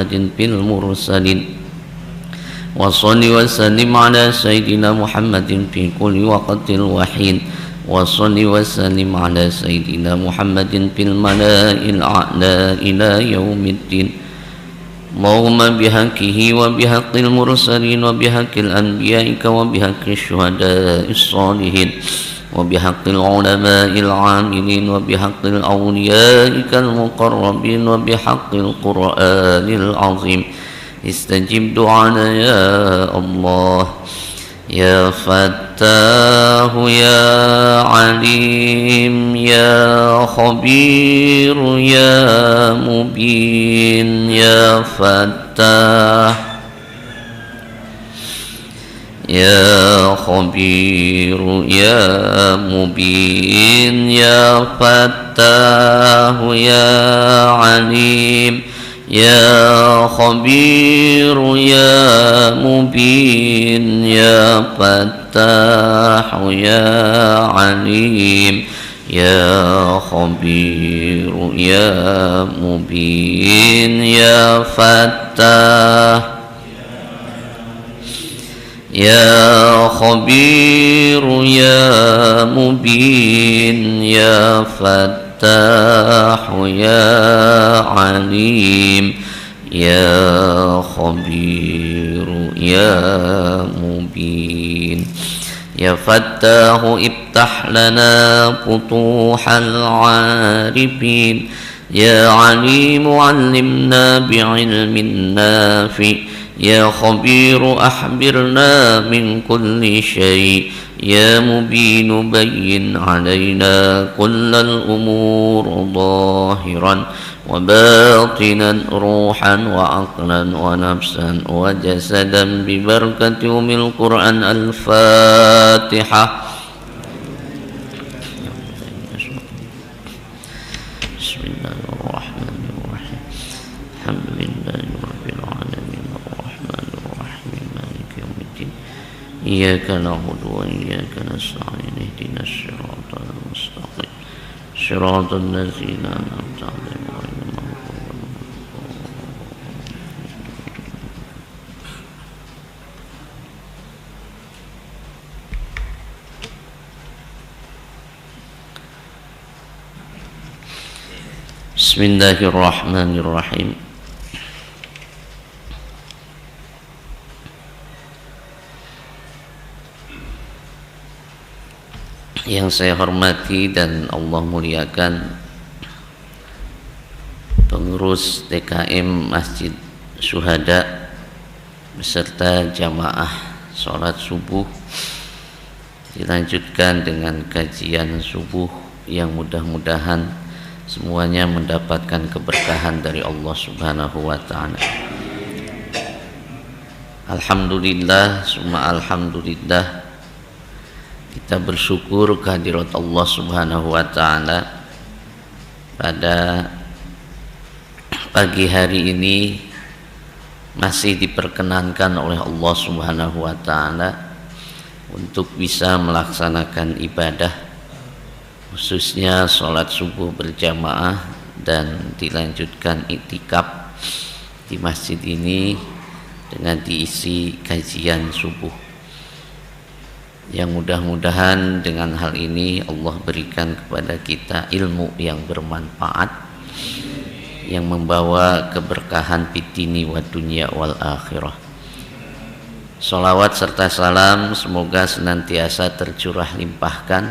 في المرسلين وصل وسلم على سيدنا محمد في كل وقت وحين وصل وسلم على سيدنا محمد في الملأ الأعلى إلى يوم الدين اللهم بحقه وبحق المرسلين وبحق الأنبياء وبحق الشهداء الصالحين وبحق العلماء العاملين وبحق الأولياء المقربين وبحق القرآن العظيم استجب دعانا يا الله يا فتاه يا عليم يا خبير يا مبين يا فتاه يا خبير يا مبين يا فتاه يا عليم يا خبير يا مبين يا فتاح يا عليم يا خبير يا مبين يا فتاح يا خبير يا مبين يا فتاح يا عليم يا خبير يا مبين يا فتاح افتح لنا فتوح العارفين يا عليم علمنا بعلم نافع يا خبير أحبرنا من كل شيء يا مبين بين علينا كل الأمور ظاهرا وباطنا روحا وعقلا ونفسا وجسدا ببركة أم القرآن الفاتحة بسم الله الرحمن الرحيم الحمد لله رب العالمين الرحمن الرحيم مالك يوم الدين إياك نعبد وإياك نستعين اهدنا الصراط المستقيم صراط الذين أنعمت عليهم غير المغضوب عليهم. بسم الله الرحمن الرحيم. Yang saya hormati dan Allah muliakan pengurus TKM Masjid Syuhada beserta jamaah sholat subuh, dilanjutkan dengan kajian subuh yang mudah-mudahan semuanya mendapatkan keberkahan dari Allah Subhanahu wa ta'ala. Alhamdulillah summa alhamdulillah, kita bersyukur kehadirat Allah Subhanahu wa ta'ala pada pagi hari ini masih diperkenankan oleh Allah Subhanahu wa ta'ala untuk bisa melaksanakan ibadah, khususnya sholat subuh berjamaah dan dilanjutkan iktikaf di masjid ini dengan diisi kajian subuh. Yang mudah-mudahan dengan hal ini Allah berikan kepada kita ilmu yang bermanfaat, yang membawa keberkahan fitini wa dunya wal akhirah. Salawat serta salam semoga senantiasa tercurah limpahkan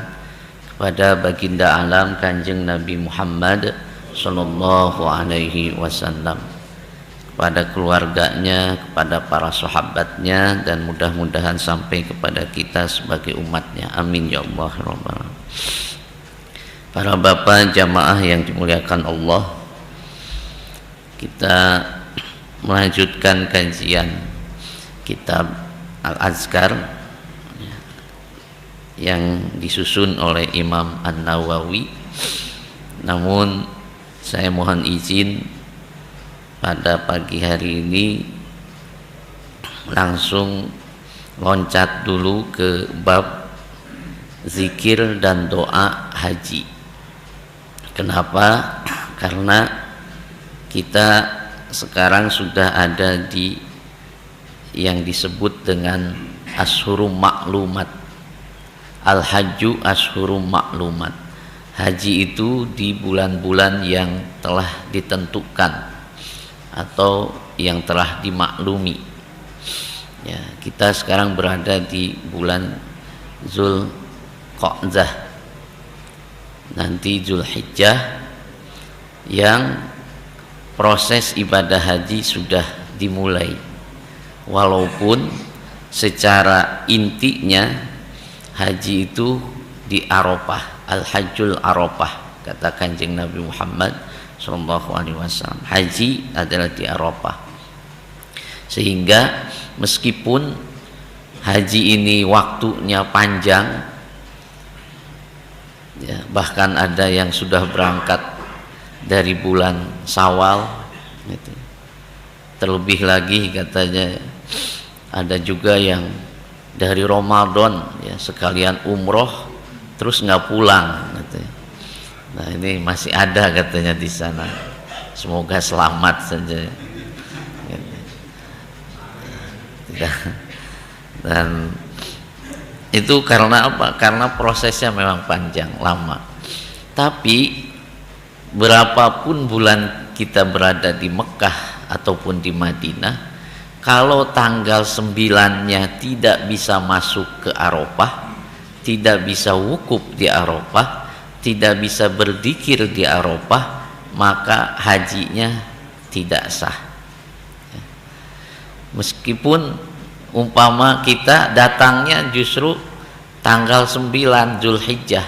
kepada baginda alam Kanjeng Nabi Muhammad sallallahu alaihi wasallam, kepada keluarganya, kepada para sahabatnya, dan mudah-mudahan sampai kepada kita sebagai umatnya. Amin ya Allah rabbal alamin. Para bapak jamaah yang dimuliakan Allah, kita melanjutkan kajian kitab Al-Azkar yang disusun oleh Imam An-Nawawi. Namun saya mohon izin pada pagi hari ini langsung loncat dulu ke bab zikir dan doa haji. Kenapa? Karena kita sekarang sudah ada di yang disebut dengan Ashhurum Ma'lumat. Al-Hajju Ashhurum Ma'lumat. Haji itu di bulan-bulan yang telah ditentukan atau yang telah dimaklumi. Ya, kita sekarang berada di bulan Zulqa'dah, nanti Zulhijjah, yang proses ibadah haji sudah dimulai. Walaupun secara intinya haji itu di Arafah, Al-Hajjul Arafah, kata Kanjeng Nabi Muhammad SAW. Haji adalah di Arafah. Sehingga meskipun haji ini waktunya panjang, ya, bahkan ada yang sudah berangkat dari bulan Syawal, gitu. Terlebih lagi katanya ada juga yang dari Ramadan, ya, sekalian umroh terus nggak pulang, gitu. Nah, ini masih ada katanya di sana. Semoga selamat saja. Dan itu karena apa? Karena prosesnya memang panjang, lama. Tapi berapapun bulan kita berada di Mekah ataupun di Madinah, kalau tanggal 9-nya tidak bisa masuk ke Arafah, tidak bisa wukuf di Arafah, tidak bisa berzikir di Arafah, maka hajinya tidak sah. Meskipun umpama kita datangnya justru tanggal 9 Zulhijjah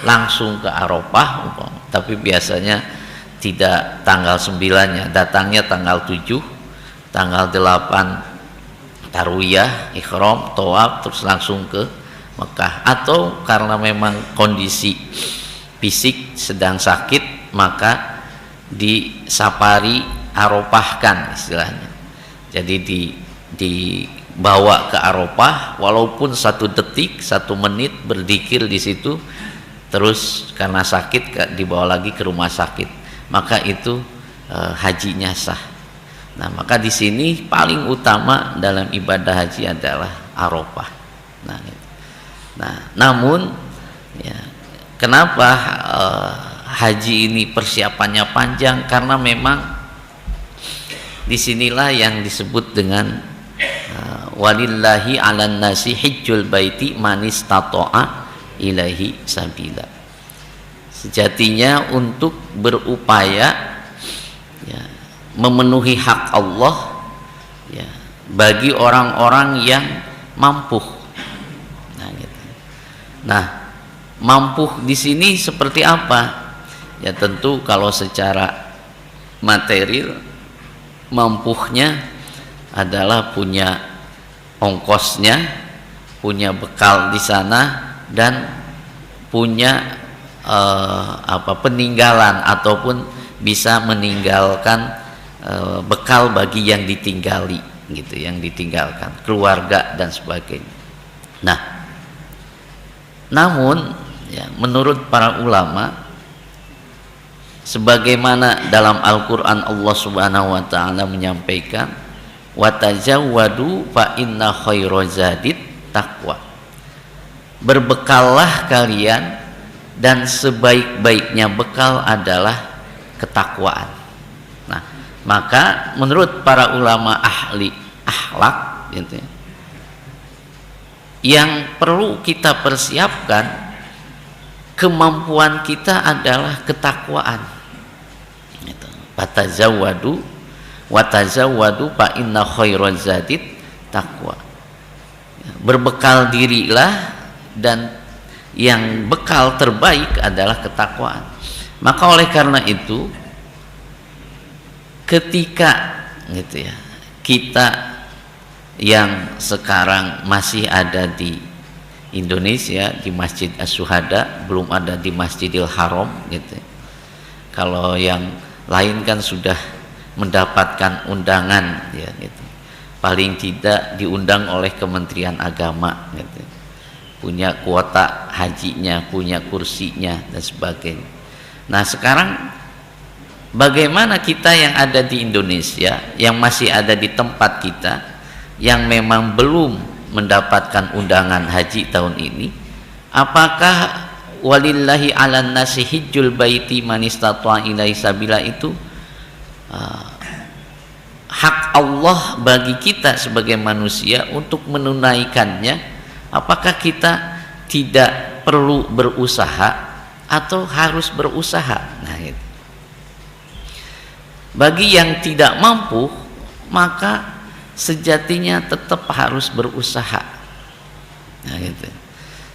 langsung ke Arafah, tapi biasanya tidak tanggal 9-nya, datangnya tanggal 7, tanggal 8 tarwiyah, ikhram, tawaf, terus langsung ke Mekah. Atau karena memang kondisi fisik sedang sakit, maka disafari Arafahkan istilahnya. Jadi dibawa ke Arafah, walaupun 1 detik, 1 menit berzikir di situ, terus karena sakit dibawa lagi ke rumah sakit, maka itu hajinya sah. Nah, maka di sini paling utama dalam ibadah haji adalah Arafah. Nah, namun ya, kenapa haji ini persiapannya panjang? Karena memang disinilah yang disebut dengan walillahi 'alan nasi hijjul baiti man istata'a ilaihi sabila. Sejatinya untuk berupaya, ya, memenuhi hak Allah, ya, bagi orang-orang yang mampu. Nah, gitu. Nah, mampu di sini seperti apa? Ya, tentu kalau secara material mampuhnya adalah punya ongkosnya, punya bekal di sana, dan punya peninggalan ataupun bisa meninggalkan bekal bagi yang ditinggali, gitu, yang ditinggalkan keluarga dan sebagainya. Nah, namun ya, menurut para ulama, sebagaimana dalam Al-Quran Allah Subhanahu wa ta'ala menyampaikan, watajawwadu fa inna khairazadit taqwa. Berbekallah kalian, dan sebaik-baiknya bekal adalah ketakwaan. Nah, maka menurut para ulama ahli akhlak, gitu, yang perlu kita persiapkan, kemampuan kita adalah ketakwaan. Watazawwadu fa inna khairazadit taqwa. Berbekal dirilah, dan yang bekal terbaik adalah ketakwaan. Maka oleh karena itu, ketika, gitu ya, kita yang sekarang masih ada di Indonesia di Masjid Asy-Syuhada, belum ada di Masjidil Haram, gitu. Kalau yang lain kan sudah mendapatkan undangan, ya, gitu. Paling tidak diundang oleh Kementerian Agama, gitu. Punya kuota hajinya, punya kursinya dan sebagainya. Nah, sekarang bagaimana kita yang ada di Indonesia, yang masih ada di tempat kita, yang memang belum mendapatkan undangan haji tahun ini, apakah walillahi 'alan nasi hijjul baiti man istata'a ilaihi sabila itu hak Allah bagi kita sebagai manusia untuk menunaikannya? Apakah kita tidak perlu berusaha atau harus berusaha? Nah, gitu. Bagi yang tidak mampu, maka sejatinya tetap harus berusaha. Nah, gitu.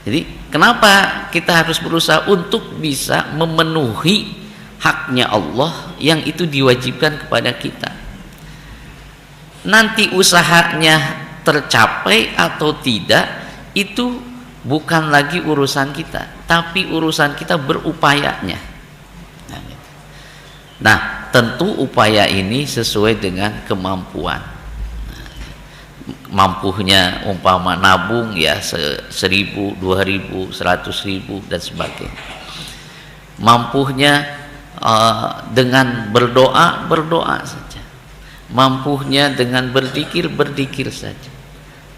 Jadi kenapa kita harus berusaha untuk bisa memenuhi haknya Allah yang itu diwajibkan kepada kita? Nanti usahanya tercapai atau tidak itu bukan lagi urusan kita, tapi urusan kita berupayanya. Nah, tentu upaya ini sesuai dengan kemampuan. Mampunya umpama nabung ya 1.000, 2.000, 100.000 dan sebagainya. Mampunya dengan berdoa saja. Mampunya dengan berzikir saja.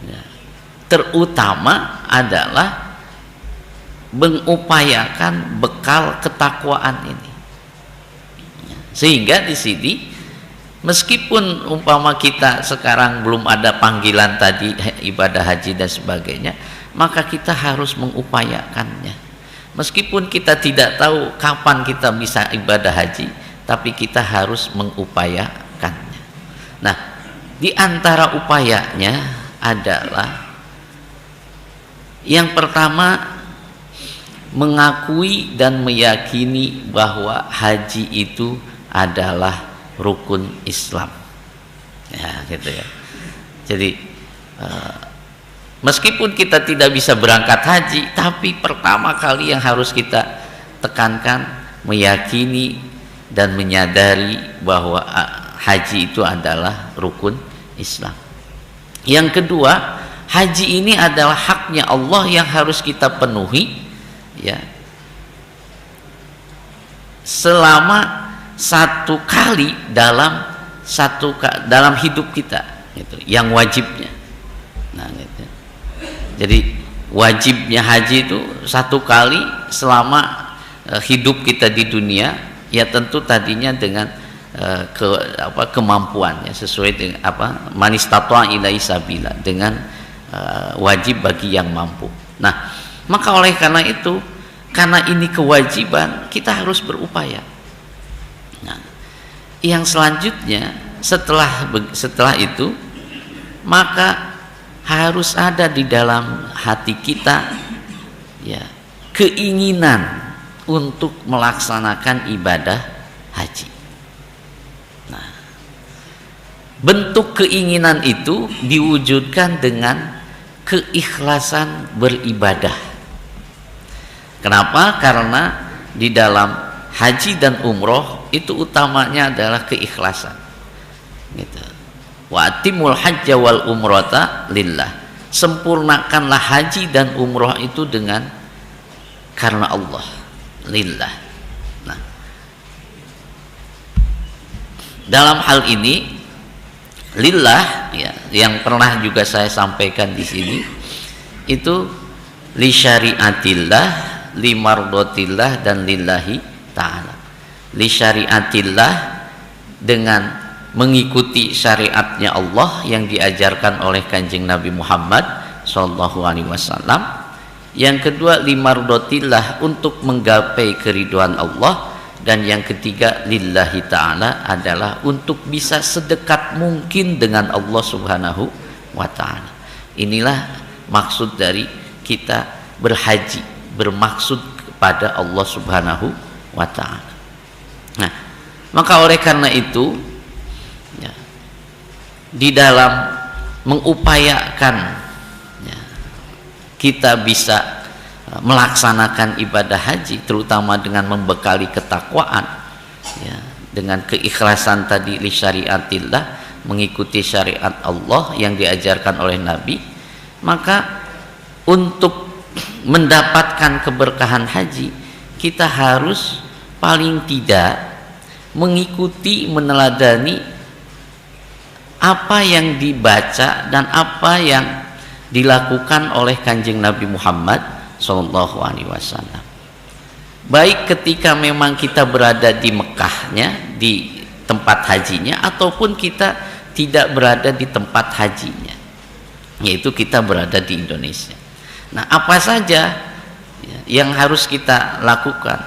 Ya. Terutama adalah mengupayakan bekal ketakwaan ini. Ya. Sehingga di sini meskipun umpama kita sekarang belum ada panggilan tadi ibadah haji dan sebagainya, maka kita harus mengupayakannya. Meskipun kita tidak tahu kapan kita bisa ibadah haji, tapi kita harus mengupayakannya. Nah, di antara upayanya adalah yang pertama, mengakui dan meyakini bahwa haji itu adalah rukun Islam. Ya, gitu ya. Jadi meskipun kita tidak bisa berangkat haji, tapi pertama kali yang harus kita tekankan, meyakini dan menyadari bahwa haji itu adalah rukun Islam. Yang kedua, haji ini adalah haknya Allah yang harus kita penuhi, ya, selama satu kali dalam hidup kita, gitu, yang wajibnya. Nah, gitu. Jadi wajibnya haji itu satu kali selama hidup kita di dunia, ya tentu tadinya dengan kemampuannya sesuai dengan man istata'a ilaihi sabila, dengan wajib bagi yang mampu. Nah, maka oleh karena itu, karena ini kewajiban, kita harus berupaya. Nah, yang selanjutnya setelah itu, maka harus ada di dalam hati kita, ya, keinginan untuk melaksanakan ibadah haji. Nah, bentuk keinginan itu diwujudkan dengan keikhlasan beribadah. Kenapa? Karena di dalam haji dan umroh itu utamanya adalah keikhlasan. Gitu. Wa atimul hajja wal umrata lillah. Sempurnakanlah haji dan umroh itu dengan karena Allah, lillah. Nah, dalam hal ini lillah, ya, yang pernah juga saya sampaikan di sini itu li syariatillah, li mardotillah, dan lillahi ta'ala. Li syariatillah, dengan mengikuti syariatnya Allah yang diajarkan oleh Kanjeng Nabi Muhammad SAW. Yang kedua, li mardotillah, untuk menggapai keriduan Allah. Dan yang ketiga, lillahi ta'ala, adalah untuk bisa sedekat mungkin dengan Allah Subhanahu wa ta'ala. Inilah maksud dari kita berhaji, bermaksud kepada Allah Subhanahu wa ta'ala. Nah, maka oleh karena itu, ya, di dalam mengupayakan, ya, kita bisa melaksanakan ibadah haji, terutama dengan membekali ketakwaan, ya, dengan keikhlasan tadi, li syariatillah, mengikuti syariat Allah yang diajarkan oleh Nabi, maka untuk mendapatkan keberkahan haji, kita harus paling tidak mengikuti, meneladani apa yang dibaca dan apa yang dilakukan oleh Kanjeng Nabi Muhammad Shallallahu Alaihi Wasallam. Baik ketika memang kita berada di Mekahnya, di tempat hajinya, ataupun kita tidak berada di tempat hajinya, yaitu kita berada di Indonesia. Nah, apa saja yang harus kita lakukan?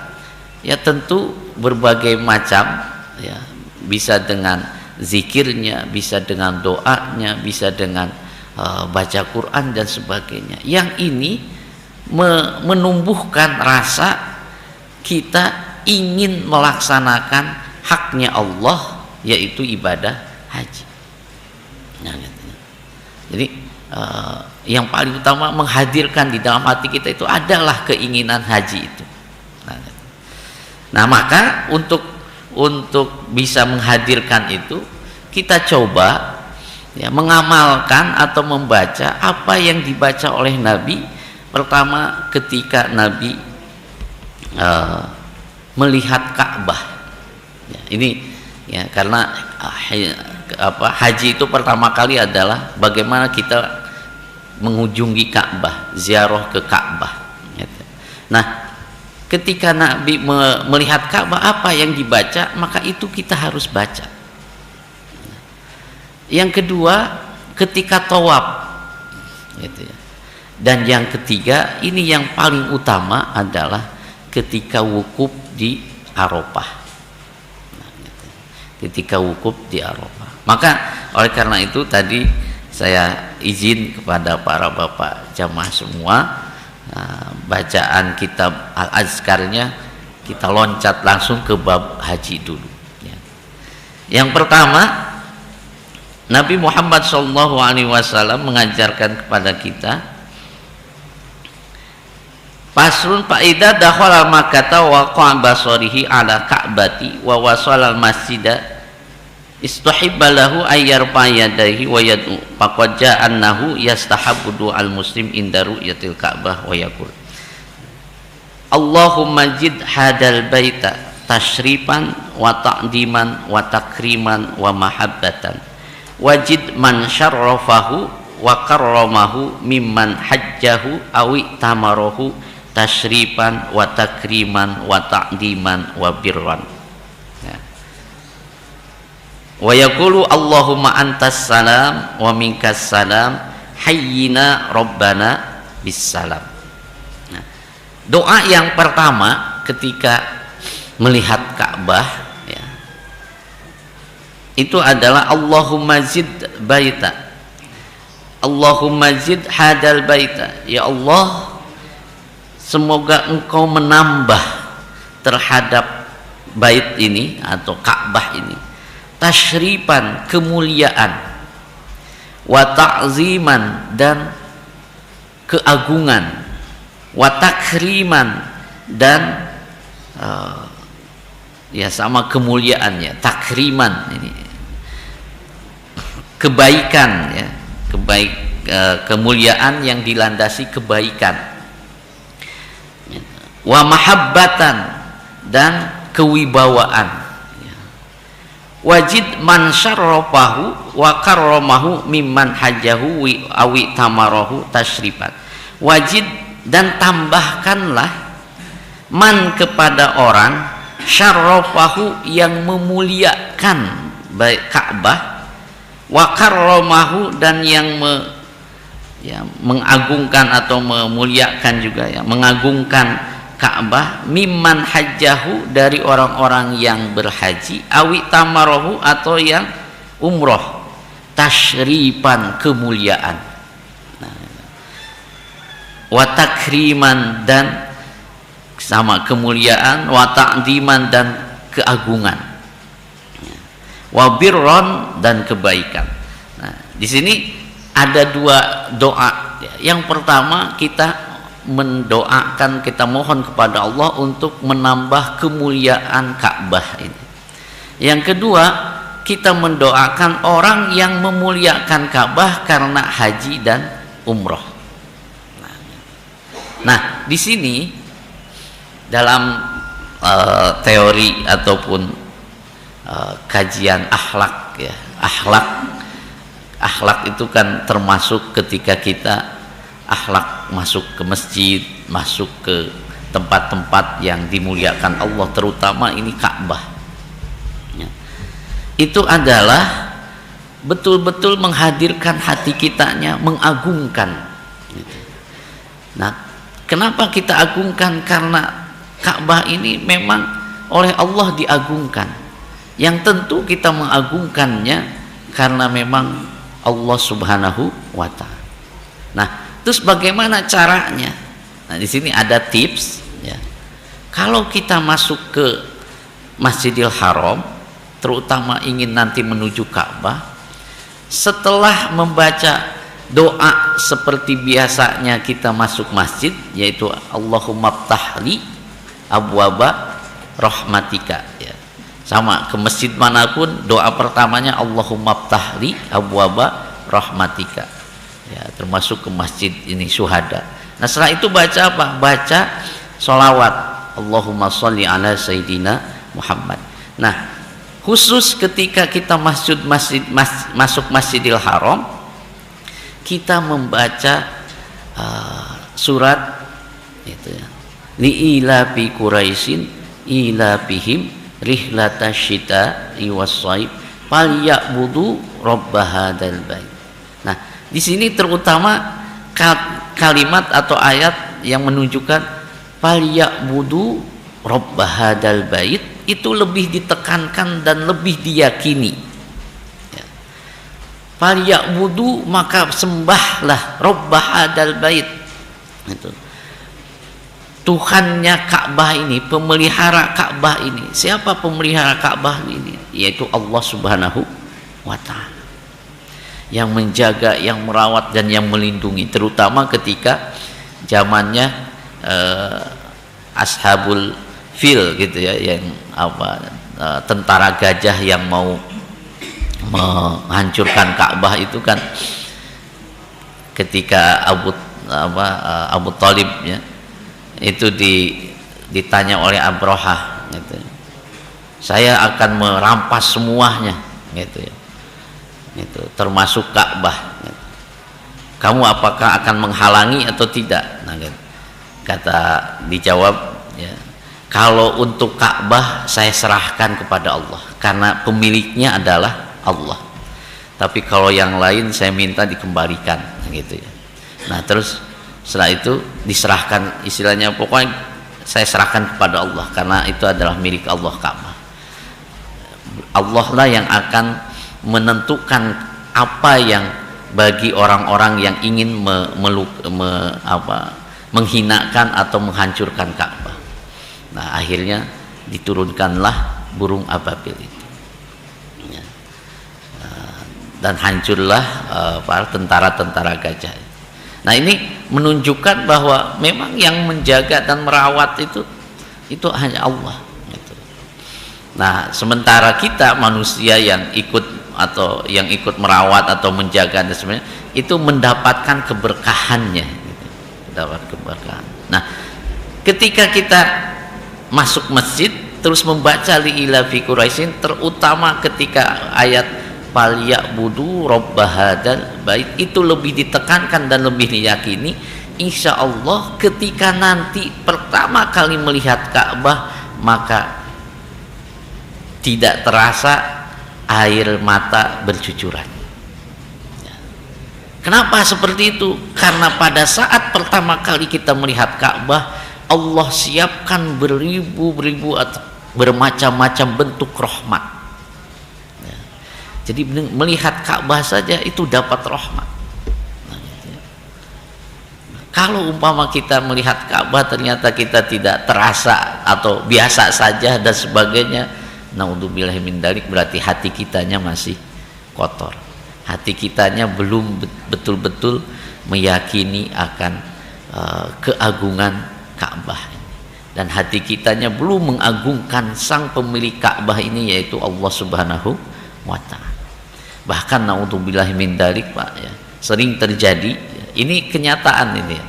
Ya tentu berbagai macam, ya, bisa dengan zikirnya, bisa dengan doanya, bisa dengan baca Quran dan sebagainya. Yang ini menumbuhkan rasa kita ingin melaksanakan haknya Allah, yaitu ibadah haji. Nah, jadi yang paling utama menghadirkan di dalam hati kita itu adalah keinginan haji itu. Nah, maka untuk bisa menghadirkan itu, kita coba ya mengamalkan atau membaca apa yang dibaca oleh Nabi. Pertama, ketika Nabi melihat Ka'bah, ya, ini ya karena haji itu pertama kali adalah bagaimana kita mengunjungi Ka'bah, ziarah ke Ka'bah. Nah, ketika Nabi melihat Ka'bah, apa yang dibaca, maka itu kita harus baca. Yang kedua, ketika tawaf, gitu ya. Dan yang ketiga, ini yang paling utama adalah ketika wukuf di Arafah. Nah, gitu. Ketika wukuf di Arafah. Maka oleh karena itu tadi saya izin kepada para bapak jamaah semua, bacaan kitab Al-Azkarnya kita loncat langsung ke bab haji dulu ya. Yang pertama, Nabi Muhammad SAW mengajarkan kepada kita, Pasrun fa'idha dakhala Makkah wa qa'a basarihi ala Ka'bati wa wasala al-masjida istuhibba lahu ayyarfa yadayhi wa yad'u faqad ja'annahu yastahabbu du'al muslim inda ru'yatil Ka'bah wa yaqul Allahumma jid hadal baita tashrifan wa ta'diman wa takriman wa mahabbatan wajid man syarrafahu wa karramahu mimman hajjahu awi tamarahu tashrifan wa takriman wa ta'diman wa birran. Wa yaqulu Allahumma antas salam wa minkas salam hayyina rabbana bis salam. Nah, doa yang pertama ketika melihat Ka'bah ya, itu adalah Allahumma zid baita, Allahumma zid hadal baita, ya Allah, semoga engkau menambah terhadap bait ini atau Ka'bah ini tashrifan, kemuliaan, wa ta'ziman, dan keagungan, wa takriman, dan ya sama kemuliaannya, takriman ini kebaikan ya, kemuliaan yang dilandasi kebaikan, wa mahabbatan, dan kewibawaan, wajid man syarrafahu wa karramahu mimman hajjahu awi tamarahu tashrifan, wajid, dan tambahkanlah, man, kepada orang, syarrafahu, yang memuliakan baik Ka'bah, wa karramahu, dan yang mengagungkan atau memuliakan juga ya, mengagungkan Ka'bah, mimman hajjahu, dari orang-orang yang berhaji, awi tamarahu, atau yang umroh, tashrifan, kemuliaan, wa takriman, dan sama kemuliaan, wa ta'diman, dan keagungan, wa birron, dan kebaikan. Nah, di sini ada dua doa. Yang pertama, kita mendoakan, kita mohon kepada Allah untuk menambah kemuliaan Ka'bah ini. Yang kedua, kita mendoakan orang yang memuliakan Ka'bah karena haji dan umroh. Nah, di sini dalam teori ataupun kajian akhlak ya. Akhlak itu kan termasuk ketika kita akhlak masuk ke masjid, masuk ke tempat-tempat yang dimuliakan Allah, terutama ini Ka'bah ya. Itu adalah betul-betul menghadirkan hati kitanya, mengagungkan gitu. Nah, kenapa kita agungkan? Karena Ka'bah ini memang oleh Allah diagungkan, yang tentu kita mengagungkannya karena memang Allah Subhanahu wa Ta'ala. Nah, terus bagaimana caranya? Nah, di sini ada tips ya. Kalau kita masuk ke Masjidil Haram, terutama ingin nanti menuju Ka'bah, setelah membaca doa seperti biasanya kita masuk masjid, yaitu Allahumma ftahli abwaba rahmatika ya. Sama ke masjid manapun doa pertamanya Allahumma ftahli abwaba rahmatika ya, termasuk ke masjid ini syuhada. Nah, setelah itu baca apa? Baca sholawat Allahumma sholli ala sayyidina Muhammad. Nah, khusus ketika kita masuk Masjidil Haram, kita membaca surat itu ya, li'ilafi Quraisyin ilafihim rihlatasyita'i was-shaib falyabudu rabb hadzal bait. Nah, di sini terutama kalimat atau ayat yang menunjukkan falyabudu rabb hadzal bait itu lebih ditekankan dan lebih diyakini ya. Falyabudu, maka sembahlah rabb hadzal bait itu, Tuhannya Ka'bah ini, pemelihara Ka'bah ini. Siapa pemelihara Ka'bah ini? Yaitu Allah Subhanahu wa Ta'ala, yang menjaga, yang merawat dan yang melindungi, terutama ketika zamannya ashabul fil gitu ya, yang tentara gajah yang mau menghancurkan Ka'bah itu kan, ketika Abu Thalib ya, itu ditanya oleh Abrahah gitu, saya akan merampas semuanya gitu ya, itu termasuk Ka'bah gitu. Kamu apakah akan menghalangi atau tidak? Nah, gitu. Kata dijawab ya, kalau untuk Ka'bah saya serahkan kepada Allah karena pemiliknya adalah Allah, tapi kalau yang lain saya minta dikembalikan gitu ya. Nah, terus setelah itu diserahkan, istilahnya pokoknya saya serahkan kepada Allah karena itu adalah milik Allah Ka'bah. Allah lah yang akan menentukan apa yang bagi orang-orang yang ingin menghinakan atau menghancurkan Ka'bah. Nah, akhirnya diturunkanlah burung ababil itu ya. Dan hancurlah para tentara-tentara gajah. Nah, ini menunjukkan bahwa memang yang menjaga dan merawat itu hanya Allah gitu. Nah, sementara kita manusia yang ikut merawat atau menjaga dan sebenarnya itu mendapatkan keberkahannya gitu. Mendapat keberkahan. Nah, ketika kita masuk masjid terus membaca li'ilafi Quraisyin, terutama ketika ayat falyabudu rabb hadzal bait, itu lebih ditekankan dan lebih diyakini. Insya Allah ketika nanti pertama kali melihat Ka'bah, maka tidak terasa air mata bercucuran ya. Kenapa seperti itu? Karena pada saat pertama kali kita melihat Ka'bah, Allah siapkan beribu-ribu atau bermacam-macam bentuk rahmat ya. Jadi melihat Ka'bah saja itu dapat rahmat. Nah, gitu ya. Kalau umpama kita melihat Ka'bah ternyata kita tidak terasa atau biasa saja dan sebagainya, naudzubillahi min dzalik, berarti hati kitanya masih kotor. Hati kitanya belum betul-betul meyakini akan keagungan Ka'bah ini. Dan hati kitanya belum mengagungkan sang pemilik Ka'bah ini, yaitu Allah Subhanahu wa Ta'ala. Bahkan naudzubillahi min dzalik, Pak ya, sering terjadi, ini kenyataan ini ya.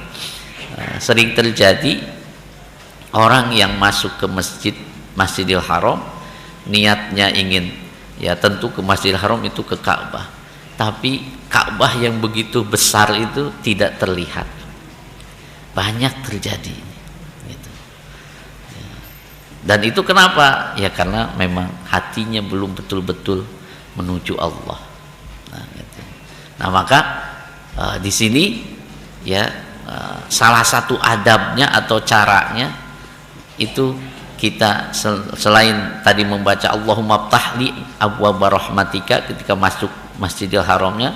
Sering terjadi orang yang masuk ke Masjidil Haram niatnya ingin ya tentu ke Masjidil Haram itu ke Ka'bah, tapi Ka'bah yang begitu besar itu tidak terlihat. Banyak terjadi gitu. Dan itu kenapa? Ya karena memang hatinya belum betul-betul menuju Allah. Nah, gitu. Nah maka di sini ya salah satu adabnya atau caranya itu kita selain tadi membaca Allahumma ftahli abwaaba rahmatika ketika masuk Masjidil Haramnya,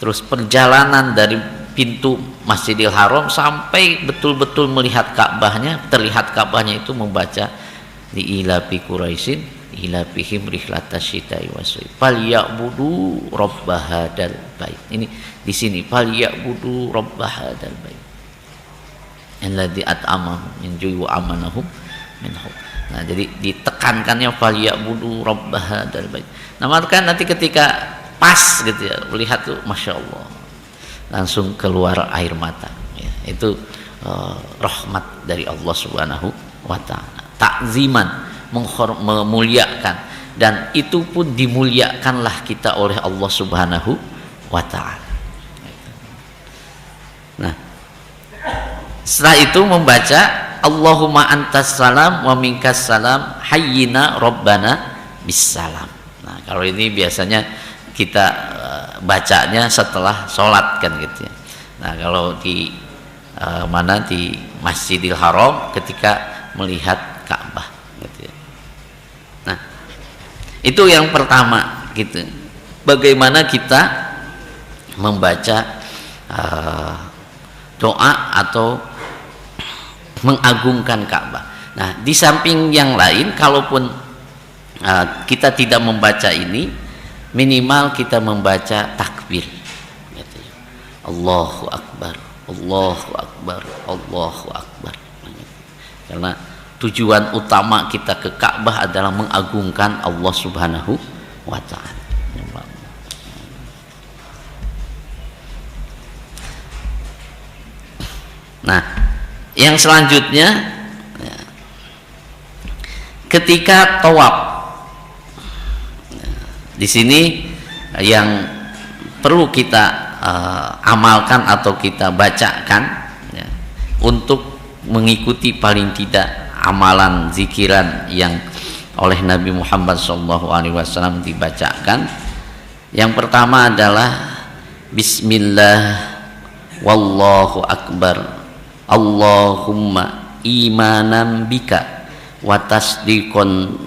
terus perjalanan dari pintu Masjidil Haram sampai betul-betul melihat Ka'bahnya, terlihat Ka'bahnya itu membaca li ilafi Quraisyin ilafihim rihlatasyita'i wasyi falyabudu rabb hadzal bait. Ini di sini falyabudu rabb hadzal bait alladzi at'amahum min ju'i wa amanahum min khauf. Nah, jadi ditekankannya falyabudu rabb hadzal bait. Nah, maka nanti ketika pas gitu ya melihat tuh Masya Allah langsung keluar air mata ya, itu rahmat dari Allah Subhanahu wa ta'ala, takziman, memuliakan, dan itu pun dimuliakanlah kita oleh Allah Subhanahu wa ta'ala. Nah setelah itu membaca Allahumma antas salam wa minkas salam hayyina rabbana bissalam. Nah kalau ini biasanya kita bacanya setelah sholat kan gitu ya. Nah kalau di mana di Masjidil Haram ketika melihat Ka'bah gitu ya. Nah itu yang pertama gitu, bagaimana kita membaca doa atau mengagungkan Ka'bah. Nah di samping yang lain, kalaupun kita tidak membaca ini, minimal kita membaca takbir gitu. Allahu Akbar, Allahu Akbar, Allahu Akbar. Karena tujuan utama kita ke Ka'bah adalah mengagungkan Allah Subhanahu wa ta'ala. Nah yang selanjutnya ketika tawaf, di sini yang perlu kita amalkan atau kita bacakan ya, untuk mengikuti paling tidak amalan zikiran yang oleh Nabi Muhammad SAW dibacakan. Yang pertama adalah Bismillah wallahu akbar Allahumma imanan bika wa tasdiqon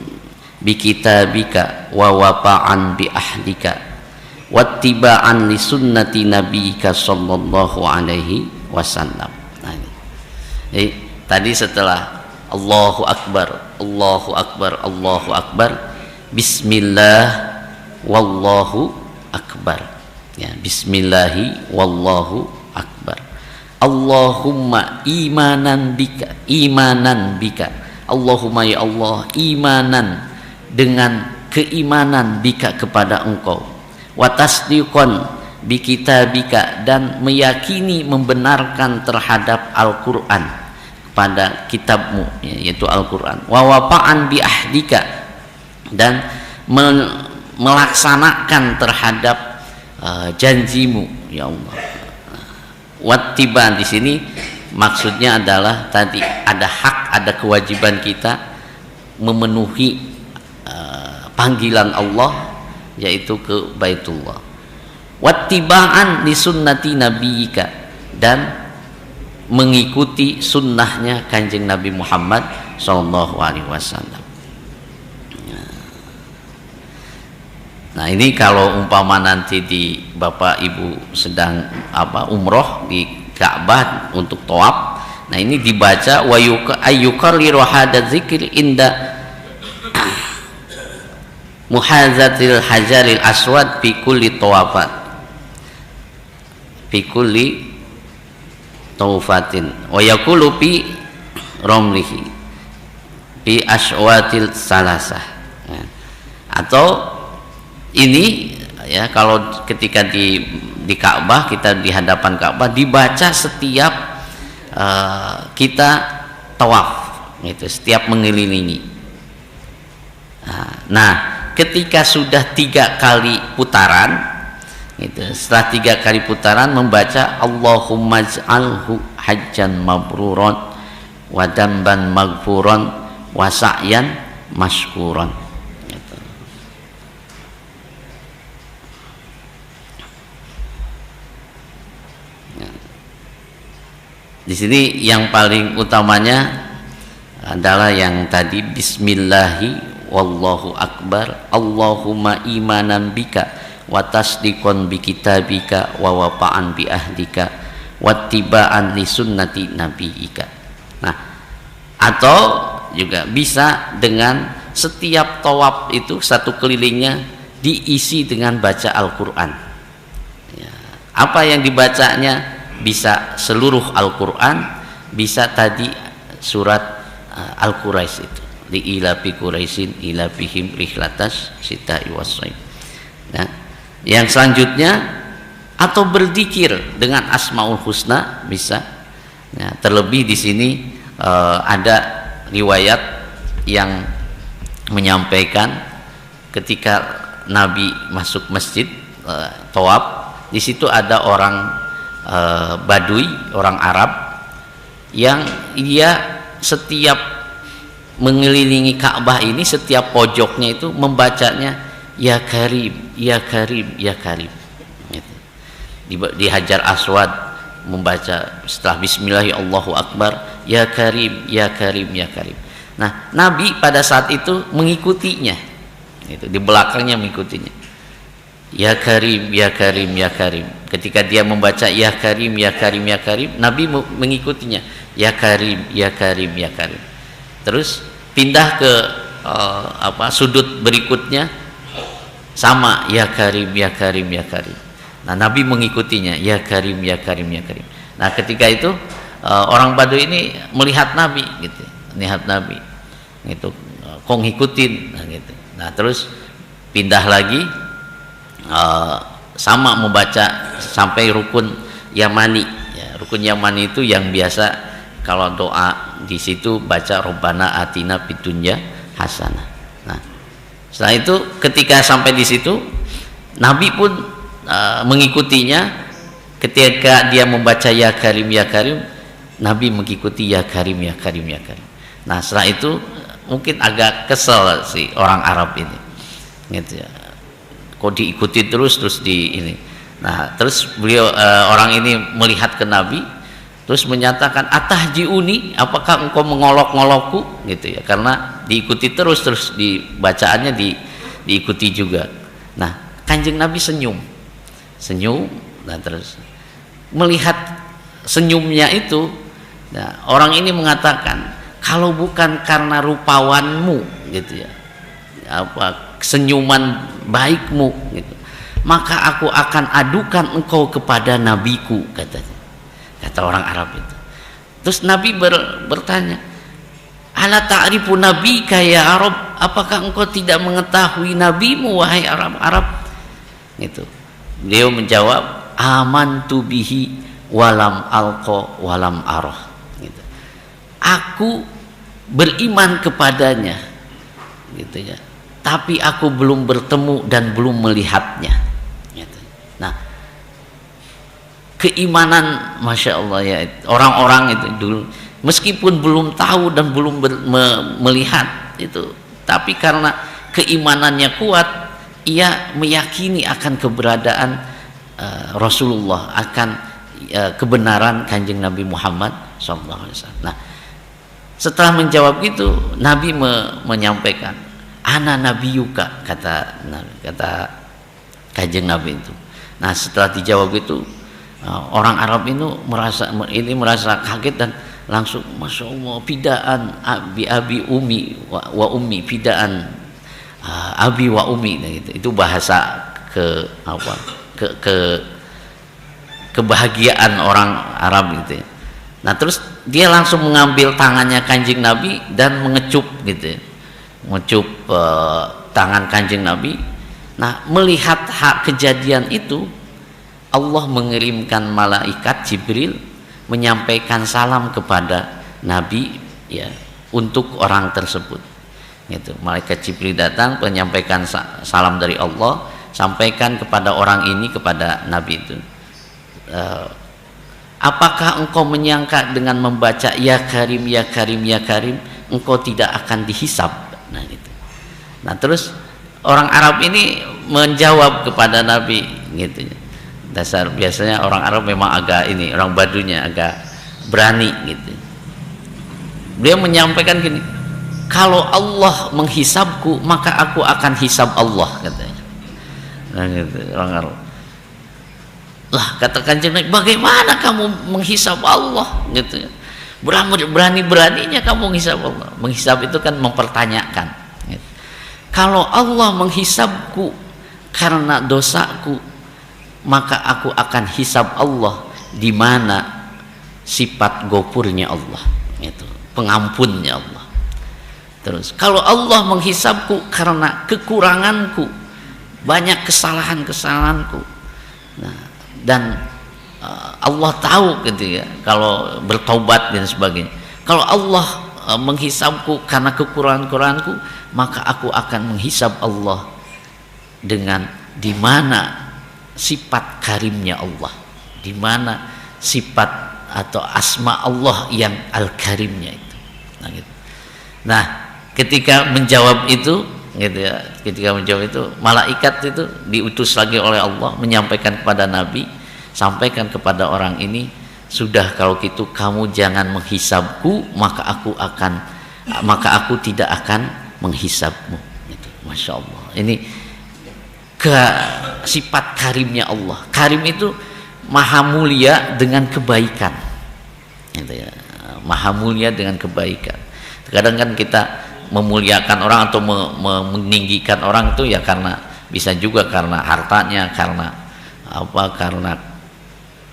bikitabika wa wafa'an bi ahdika wattiba'an li sunnati nabiyika sallallahu alaihi wasallam. Nah, ini. Jadi, tadi setelah Allahu Akbar, Allahu Akbar, Allahu Akbar, Bismillah wallahu akbar ya, Bismillahi wallahu akbar. Allahumma imanan bika, imanan bika, Allahumma ya Allah, imanan dengan keimanan bika kepada engkau, wa tasdiqon bi kitabika, dan meyakini membenarkan terhadap Al-Qur'an, pada kitabmu yaitu Al-Qur'an, wa wafa'an bi ahdika, dan melaksanakan terhadap janjimu ya Allah. Wattiba di sini maksudnya adalah tadi ada hak, ada kewajiban kita memenuhi panggilan Allah yaitu ke Baitullah. Wattiba'an li sunnati nabiyika, dan mengikuti sunnahnya Kanjeng Nabi Muhammad sallallahu alaihi wasallam. Nah ini kalau umpama nanti di Bapak Ibu sedang umroh di Ka'bah untuk tawaf, nah ini dibaca wa ayyukarriru hadaz zikr inda muhazatil hajaril aswad fi kulli tawafat, fi kulli tawafatin wa yaqulu fi ramlihi fi aswatil salasah. Nah, atau ini ya kalau ketika di Ka'bah, kita di hadapan Ka'bah, dibaca setiap kita tawaf gitu, setiap mengelilingi. Nah, Nah, ketika sudah 3 kali putaran, gitu, setelah 3 kali putaran membaca Allahumma ij'alhu hajjan mabruran wa damban maghfuran wa sa'yan mashkuran. Gitu. Di sini yang paling utamanya adalah yang tadi bismillahi wallahu akbar Allahumma imanan bika wa tasdiqan bi kitabika wa wafa'an bi ahdika wattiba'an li sunnati nabiyika. Nah, atau juga bisa dengan setiap tawaf itu satu kelilingnya diisi dengan baca Al-Qur'an. Ya, apa yang dibacanya bisa seluruh Al-Qur'an, bisa tadi surat Al-Quraisy itu li ilafi Quraisyin ilafihim rihlatas sita'i wassaif. Nah, yang selanjutnya atau berzikir dengan Asmaul Husna bisa. Nah, terlebih di sini ada riwayat yang menyampaikan ketika Nabi masuk masjid tawaf, di situ ada orang Badui, orang Arab yang dia setiap mengelilingi Ka'bah ini, setiap pojoknya itu membacanya ya Karim, ya Karim, ya Karim. Gitu. Di Hajar Aswad membaca setelah Bismillahi Allahu Akbar ya Karim, ya Karim, ya Karim. Nah, Nabi pada saat itu mengikutinya, itu di belakangnya mengikutinya ya Karim, ya Karim, ya Karim. Ketika dia membaca ya Karim, ya Karim, ya Karim, Nabi mengikutinya ya Karim, ya Karim, ya Karim. Terus pindah ke sudut berikutnya sama ya Karim, ya Karim, ya Karim. Nah, Nabi mengikutinya ya Karim, ya Karim, ya Karim. Nah, ketika itu orang Badui ini melihat Nabi gitu, melihat Nabi gitu, kok ngikutin, nah, gitu. Nah, terus pindah lagi sama membaca sampai rukun Yamani. Ya, rukun Yamani itu yang biasa kalau doa di situ baca Rabbana atina fid dunya hasanah. Nah, setelah itu ketika sampai di situ Nabi pun mengikutinya. Ketika dia membaca ya Karim, ya Karim, Nabi mengikuti ya Karim, ya Karim, ya Karim. Nah, setelah itu mungkin agak kesel si orang Arab ini, gitu ya. Kok diikuti terus di ini. Nah, terus beliau orang ini melihat ke Nabi, terus menyatakan atahjiuni, apakah engkau mengolok-ngolokku, gitu ya, karena diikuti terus dibacaannya diikuti juga. Nah, Kanjeng Nabi senyum, nah terus melihat senyumnya itu, nah, orang ini mengatakan kalau bukan karena rupawanmu, gitu ya, apa senyuman baikmu, gitu, maka aku akan adukan engkau kepada nabiku, katanya. Kata orang Arab itu. Terus Nabi bertanya, ala ta'rifu nabika ya Arab, apakah engkau tidak mengetahui nabimu wahai Arab? Gitu. Beliau menjawab, amantu bihi walam alqa walam arah. Gitu. Aku beriman kepadanya, gitu ya, tapi aku belum bertemu dan belum melihatnya. Gitu. Nah, keimanan, masya Allah ya, orang-orang itu dulu meskipun belum tahu dan belum melihat itu, tapi karena keimanannya kuat, ia meyakini akan keberadaan Rasulullah, akan kebenaran Kanjeng Nabi Muhammad SAW. Nah, setelah menjawab itu, Nabi menyampaikan, ana nabiyuka, kata Kanjeng Nabi itu. Nah, setelah dijawab itu, orang Arab itu merasa kaget dan langsung, masya Allah, fidaan abi umi wa ummi, fidaan abi wa ummi, gitu. Itu bahasa kebahagiaan orang Arab, gitu ya. Nah, terus dia langsung mengambil tangannya Kanjeng Nabi dan mengecup, gitu ya, mengecup tangan Kanjeng Nabi. Nah, melihat kejadian itu, Allah mengirimkan malaikat Jibril menyampaikan salam kepada Nabi, ya, untuk orang tersebut. Gitu. Malaikat Jibril datang menyampaikan salam dari Allah, sampaikan kepada orang ini, kepada Nabi itu, apakah engkau menyangka dengan membaca ya Karim ya Karim ya Karim engkau tidak akan dihisab? Nah gitu. Nah terus orang Arab ini menjawab kepada Nabi gitu. Dasar biasanya orang Arab memang agak ini, orang Badunya agak berani gitu. Dia menyampaikan gini, kalau Allah menghisabku maka aku akan hisab Allah, katanya. Nah gitu orang Arab. Lah kata Kanjeng Nabi, bagaimana kamu menghisab Allah gitu. Berani-beraninya kamu menghisab Allah. Menghisab itu kan mempertanyakan gitu. Kalau Allah menghisabku karena dosaku, maka aku akan hisab Allah, di mana sifat gopurnya Allah, itu pengampunnya Allah. Terus kalau Allah menghisabku karena kekuranganku, banyak kesalahan-kesalahanku, nah, dan Allah tahu gitu ya, kalau bertobat dan sebagainya. Kalau Allah menghisabku karena kekurangan-kekuranganku, maka aku akan menghisab Allah dengan di mana sifat karimnya Allah, di mana sifat atau asma Allah yang al-karimnya itu. Nah, gitu. Nah ketika menjawab itu gitu ya, ketika menjawab itu malaikat itu diutus lagi oleh Allah menyampaikan kepada Nabi, sampaikan kepada orang ini, sudah kalau gitu kamu jangan menghisabku, maka aku tidak akan menghisabmu gitu. Masya Allah, ini ke sifat karimnya Allah. Karim itu maha mulia dengan kebaikan gitu ya. Maha mulia dengan kebaikan. Kadang kan kita memuliakan orang atau meninggikan orang itu ya karena bisa juga karena hartanya, karena apa, karena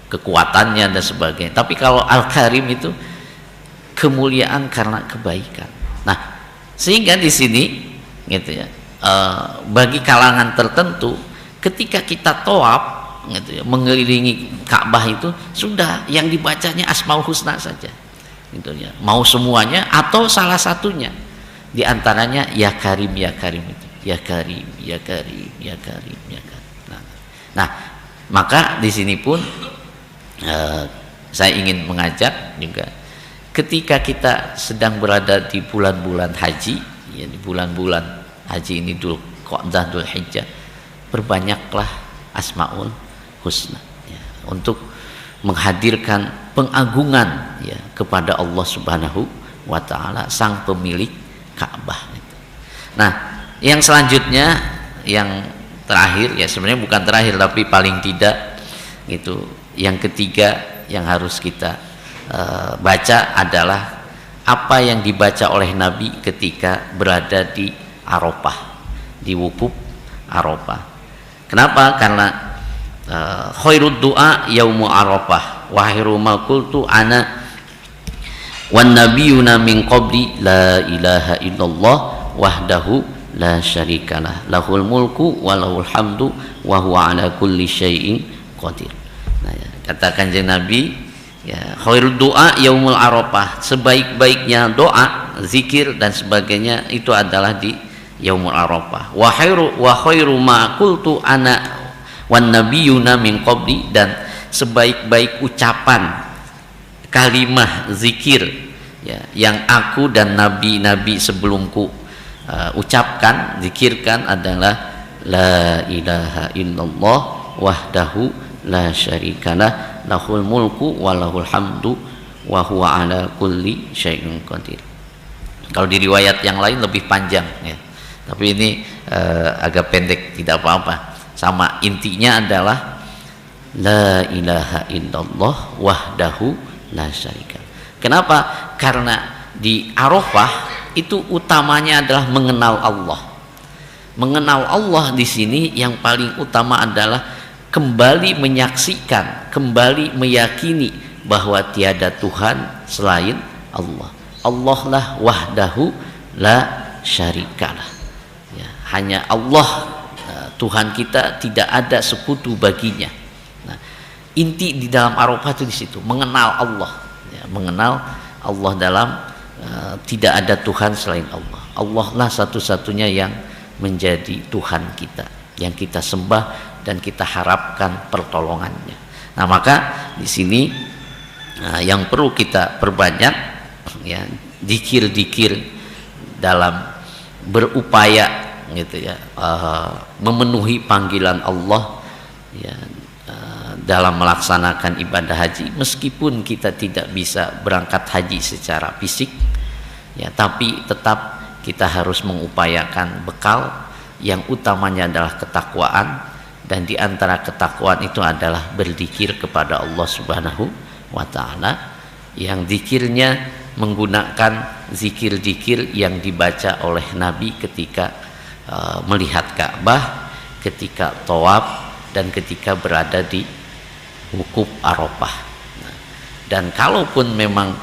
kekuatannya dan sebagainya. Tapi kalau Al-Karim itu kemuliaan karena kebaikan. Nah, sehingga di sini gitu ya, bagi kalangan tertentu ketika kita tawaf gitu ya, mengelilingi Ka'bah itu sudah yang dibacanya Asmaul Husna saja gitu ya. Mau semuanya atau salah satunya di antaranya ya Karim ya Karim itu. Ya Karim, ya Karim, ya Karim, ya Karim. Nah, maka di sini pun saya ingin mengajak juga, ketika kita sedang berada di bulan-bulan haji ya, di bulan-bulan haji ini Dzul Qa'dah, Dzul Hijjah, perbanyaklah Asmaul Husna ya, untuk menghadirkan pengagungan ya kepada Allah Subhanahu wa taala, sang pemilik Ka'bah. Nah, yang selanjutnya, yang terakhir ya, sebenarnya bukan terakhir tapi paling tidak gitu, yang ketiga yang harus kita baca adalah apa yang dibaca oleh Nabi ketika berada di Arafah, di wukuf Arafah. Kenapa? Karena khairud du'a yaumu Arafah wa khairu ma qultu ana wan nabiyuna min qabli la ilaha illallah wahdahu la syarikalah lahul mulku wa lahul hamdu wa huwa ala kulli syai'in qadir. Nah, ya, kata Kanjeng Nabi ya, khairud du'a yaumul Arafah, sebaik-baiknya doa, zikir dan sebagainya itu adalah di yaumul Arafah. Wa khairu ma qultu ana wan nabiyuna min qabli, dan sebaik-baik ucapan kalimah zikir ya, yang aku dan nabi-nabi sebelumku ucapkan, zikirkan adalah la ilaha illallah wahdahu la syarikalah lahul mulku wa lahul hamdu wa huwa ala kulli syai'in qadir. Kalau di riwayat yang lain lebih panjang ya, tapi ini agak pendek, tidak apa-apa. Sama, intinya adalah la ilaha illallah wahdahu la syarika. Kenapa? Karena di Arafah itu utamanya adalah mengenal Allah. Mengenal Allah di sini yang paling utama adalah kembali menyaksikan, kembali meyakini bahwa tiada Tuhan selain Allah. Allah lah wahdahu la syarikalah ya, hanya Allah Tuhan kita, tidak ada sekutu baginya. Nah, inti di dalam Arafah itu di situ, mengenal Allah ya, mengenal Allah dalam tidak ada Tuhan selain Allah. Allah lah satu-satunya yang menjadi Tuhan kita, yang kita sembah dan kita harapkan pertolongannya. Nah, maka di sini yang perlu kita perbanyak ya, zikir-zikir dalam berupaya gitu ya, memenuhi panggilan Allah ya, dalam melaksanakan ibadah haji, meskipun kita tidak bisa berangkat haji secara fisik ya, tapi tetap kita harus mengupayakan bekal yang utamanya adalah ketakwaan, dan di antara ketakwaan itu adalah berzikir kepada Allah Subhanahu wa taala, yang zikirnya menggunakan zikir-zikir yang dibaca oleh Nabi ketika melihat Ka'bah, ketika tawaf, dan ketika berada di wukuf Arafah. Dan kalaupun memang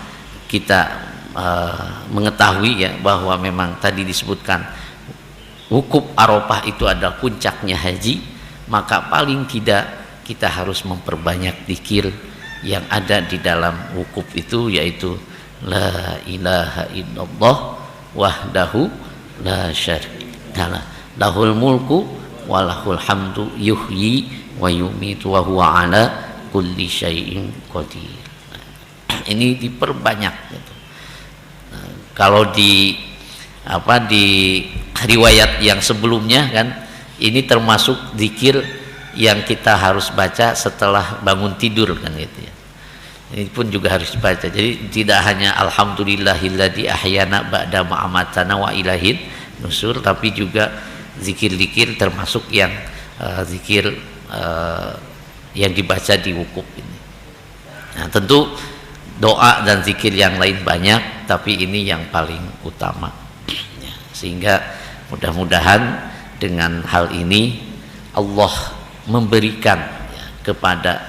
kita mengetahui ya bahwa memang tadi disebutkan wukuf Arafah itu adalah puncaknya haji, maka paling tidak kita harus memperbanyak zikir yang ada di dalam wukuf itu, yaitu la ilaha illallah wahdahu la syarikalah lahul mulku wa lahul hamdu yuhyi wa yumitu wa huwa ala kulli syai'in qadir. Ini diperbanyak gitu. Kalau di riwayat yang sebelumnya kan, ini termasuk zikir yang kita harus baca setelah bangun tidur kan gitu ya. Ini pun juga harus dibaca. Jadi tidak hanya alhamdulillahilladzi ahyana ba'da ma amatana wa ilaihin nusur, tapi juga zikir-zikir termasuk yang zikir yang dibaca di wukuf ini. Nah, tentu doa dan zikir yang lain banyak, tapi ini yang paling utama ya, sehingga mudah-mudahan dengan hal ini Allah memberikan ya, kepada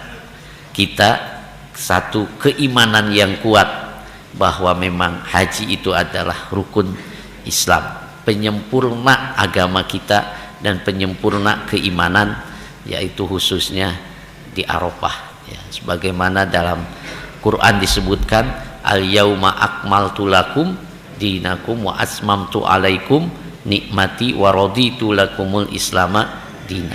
kita satu keimanan yang kuat bahwa memang haji itu adalah rukun Islam, penyempurna agama kita dan penyempurna keimanan, yaitu khususnya di Arafah ya, sebagaimana dalam Quran disebutkan al-yauma akmaltu lakum dinakum wa asmamtu alaikum nikmati wa raditu lakumul islama dina.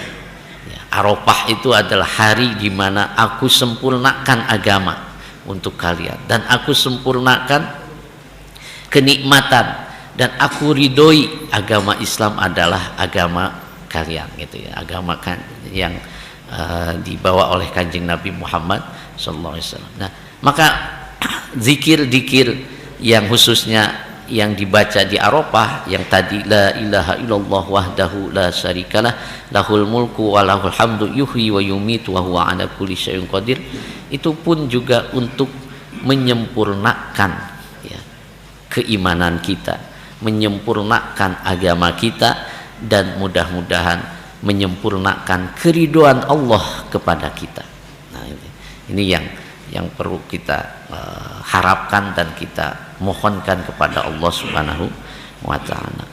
Ya, Arafah itu adalah hari di mana aku sempurnakan agama untuk kalian, dan aku sempurnakan kenikmatan, dan aku ridhoi agama Islam adalah agama kalian gitu ya, agama kan yang dibawa oleh Kanjeng Nabi Muhammad SAW. Nah, maka zikir-zikir yang khususnya yang dibaca di Arafah yang tadi la ilaha illallah wahdahu la syarikalah lahul mulku wa lahul hamdu yuhyi wa yumitu wa huwa ala kulli syai'in qadir, itu pun juga untuk menyempurnakan ya, keimanan kita, menyempurnakan agama kita, dan mudah-mudahan menyempurnakan keridhaan Allah kepada kita. Nah, ini yang perlu kita harapkan dan kita mohonkan kepada Allah Subhanahu wa taala.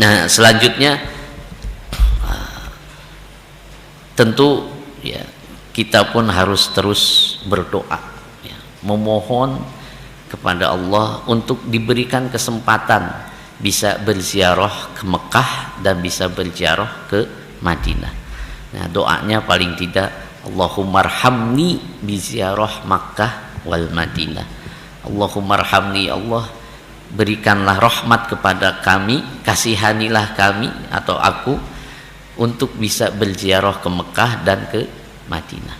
Nah, selanjutnya tentu ya kita pun harus terus berdoa ya, memohon kepada Allah untuk diberikan kesempatan bisa berziarah ke Mekah dan bisa berziarah ke Madinah. Nah, doanya paling tidak Allahumma arhamni bi ziarah Makkah wal Madinah. Allahumma arhamni, Allah berikanlah rahmat kepada kami, kasihanilah kami atau aku untuk bisa berziarah ke Mekah dan ke Madinah.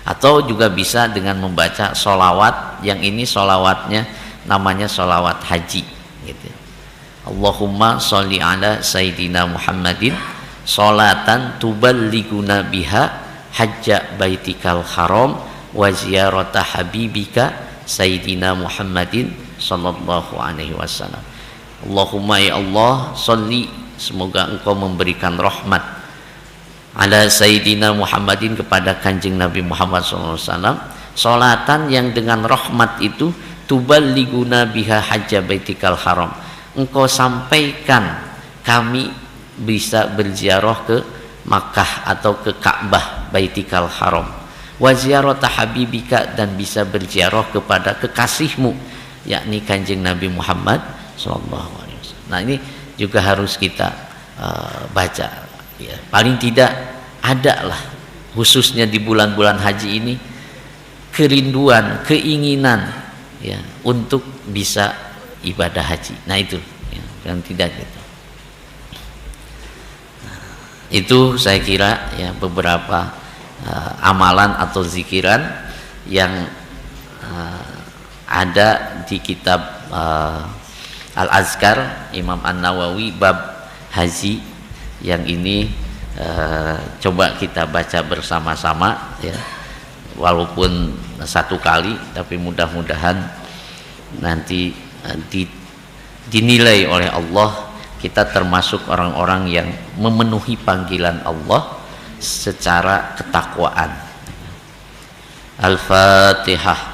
Atau juga bisa dengan membaca sholawat, yang ini sholawatnya namanya sholawat haji gitu. Allahumma sholli ala sayyidina Muhammadin sholatan tuballighuna biha hajja baitikal haram wa ziyarata habibika sayyidina Muhammadin sallallahu alaihi wasallam. Allahumma ya Allah sholli, semoga engkau memberikan rahmat ala sayyidina Muhammadin kepada Kanjeng Nabi Muhammad sallallahu alaihi wasallam, sholatan yang dengan rahmat itu tuballighuna biha hajja baitikal haram, engkau sampaikan kami bisa berziarah ke Makkah atau ke Ka'bah Baitikal Haram, wa ziyarata habibika, dan bisa berziarah kepada kekasihmu yakni Kanjeng Nabi Muhammad Sallallahu Alaihi Wasallam. Nah ini juga harus kita baca. Ya, paling tidak ada lah, khususnya di bulan-bulan haji ini, kerinduan, keinginan ya untuk bisa ibadah haji. Nah itu ya, yang tidak gitu. Nah, itu saya kira ya beberapa amalan atau zikiran yang ada di kitab Al-Azkar Imam An-Nawawi bab haji, yang ini coba kita baca bersama-sama ya, walaupun satu kali, tapi mudah-mudahan nanti dinilai oleh Allah kita termasuk orang-orang yang memenuhi panggilan Allah secara ketakwaan. Al-Fatihah.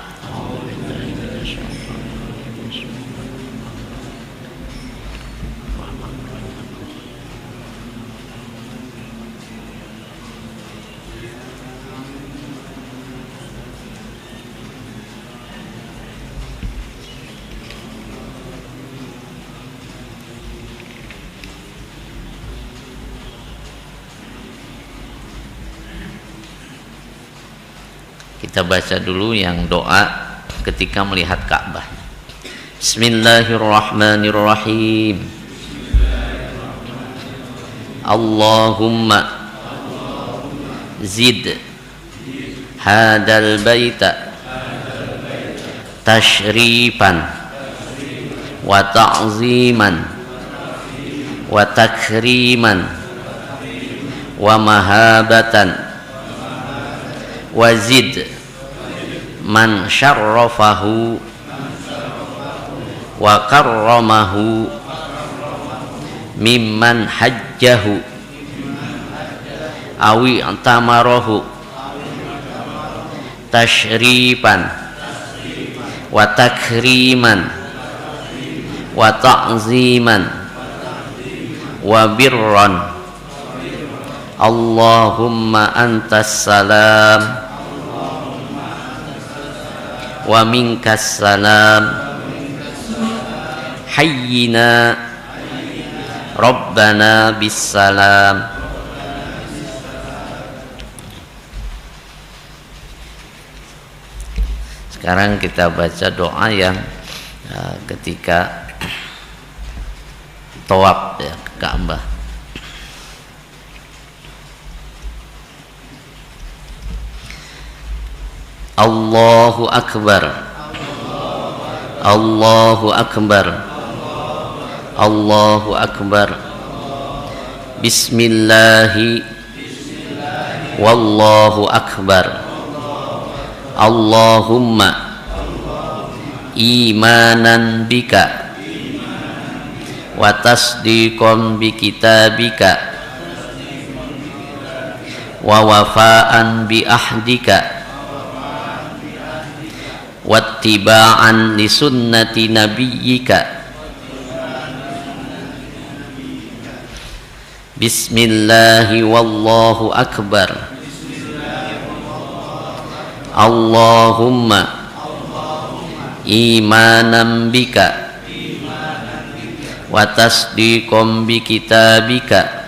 Kita baca dulu yang doa ketika melihat Ka'bah. Bismillahirrahmanirrahim. Allahumma zid hadal baita tashrifan wa ta'ziman wa takriman wa mahabatan wazid man syarrafahu wa karramahu mimman hajjahu awi tamarahu tashrifan wa takriman wa ta'ziman wa birran. Allahumma antas salam wa minkas salam hayyina rabbana bissalam. Sekarang kita baca doa yang ketika tawaf ya, ke Ka'bah. Allahu Akbar, Allahu Akbar, Allahu Akbar. Bismillahi wallahu akbar. Allahumma imanan bika wa tasdiqan bi kitabika wa wafaan bi ahdika wattiba'an li sunnati nabiyyika. Bismillahi wallahu akbar. Allahumma imanan bika wa tasdiqan bi kitabika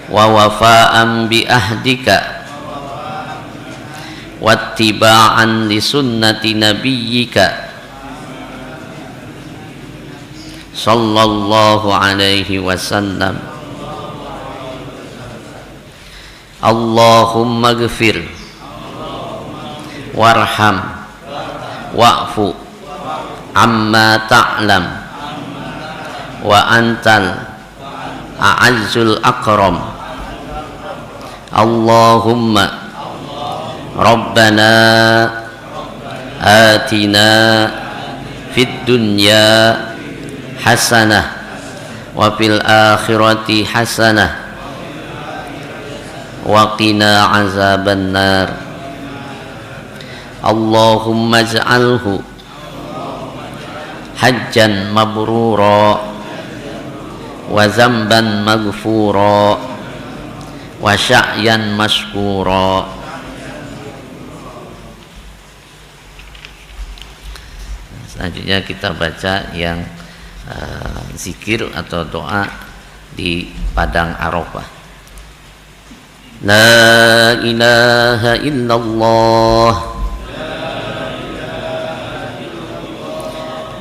wa wafaan bi ahdika wattiba'an li sunnati nabiyyika sallallahu alaihi wasallam. Allahumma ghfir warham wa'fu amma ta'lam wa antal a'azzul akram. Allahumma Rabbana atina fid dunya hasanah wa fil akhirati hasanah wa qina azaban nar. Allahumma ij'alhu hajjan mabrura wa zamban maghfura wa sya'yan mashkura. Selanjutnya kita baca yang zikir atau doa di padang Arafah. La ilaha illallah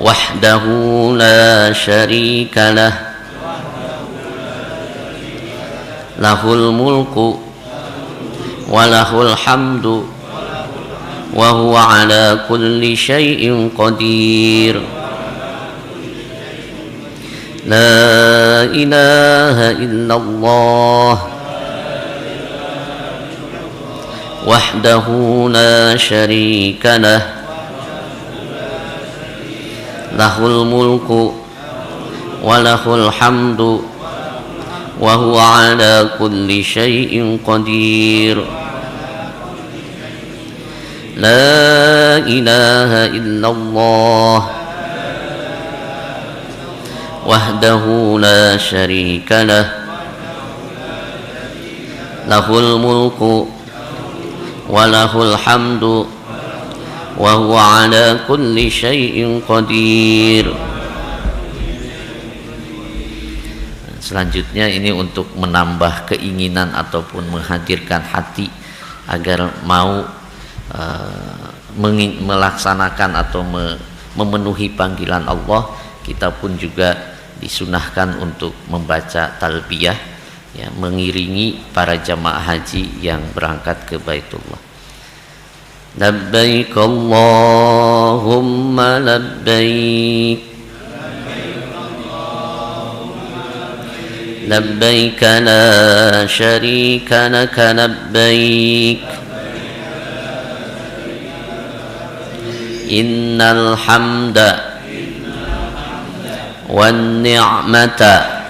wahdahu la syarika lah lahul mulku wa lahul hamdu wa huwa ala kulli syai'in qadir. La ilaha illallah wahdahu la syarika lah lahul mulku wa lahul hamdu wa huwa ala kulli syai'in qadir. La ilaha illallah wahdahu la syarika lah lahul mulku wa lahul hamdu wa huwa ala kulli syai'in qadir. Selanjutnya ini untuk menambah keinginan ataupun menghadirkan hati agar mau melaksanakan atau memenuhi panggilan Allah. Kita pun juga disunahkan untuk membaca talbiyah, ya, mengiringi para jamaah haji yang berangkat ke Baitullah. Labbaik Allahumma labbaik labbaik la syarika laka labbaik innal hamda wan ni'mata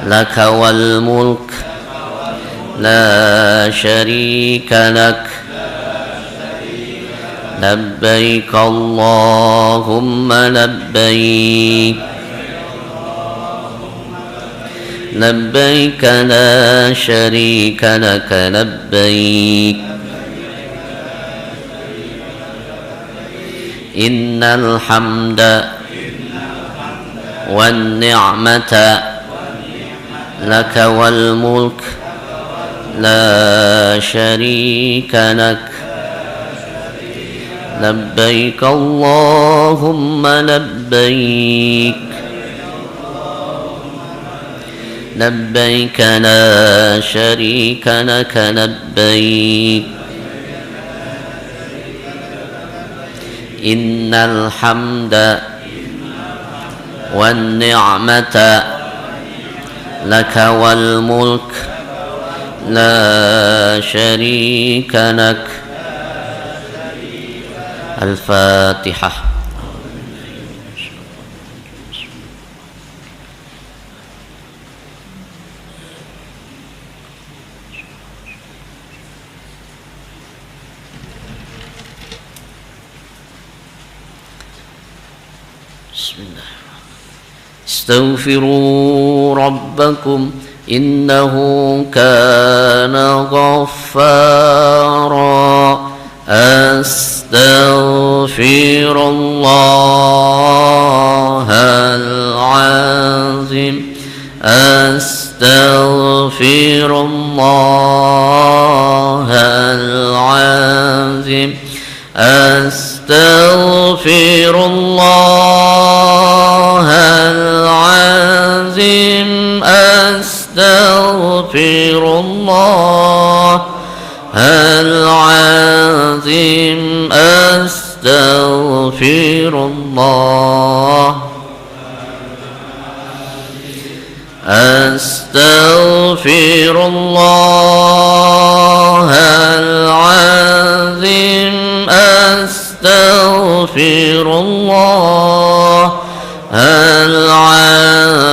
laka wal mulk la syarika lak labbaik Allahumma labbaik labbaik la syarika laka labbaik innal hamda wan ni'mata laka wal mulk la syarika lak labbaik Allahumma labbaik labbaik la syarika laka labbaik innal hamda wan ni'mata laka wal mulk la syarika lak. Al-Fatihah. Bismillah. Astaghfiru rabbakum innahu kana ghaffara. Astaghfirullahal azim. Astaghfirullahal azim. Astaghfirullahal azim. Astaghfirullahal azim. Astaghfirullah. Astaghfirullahal azim. Astaghfirullahal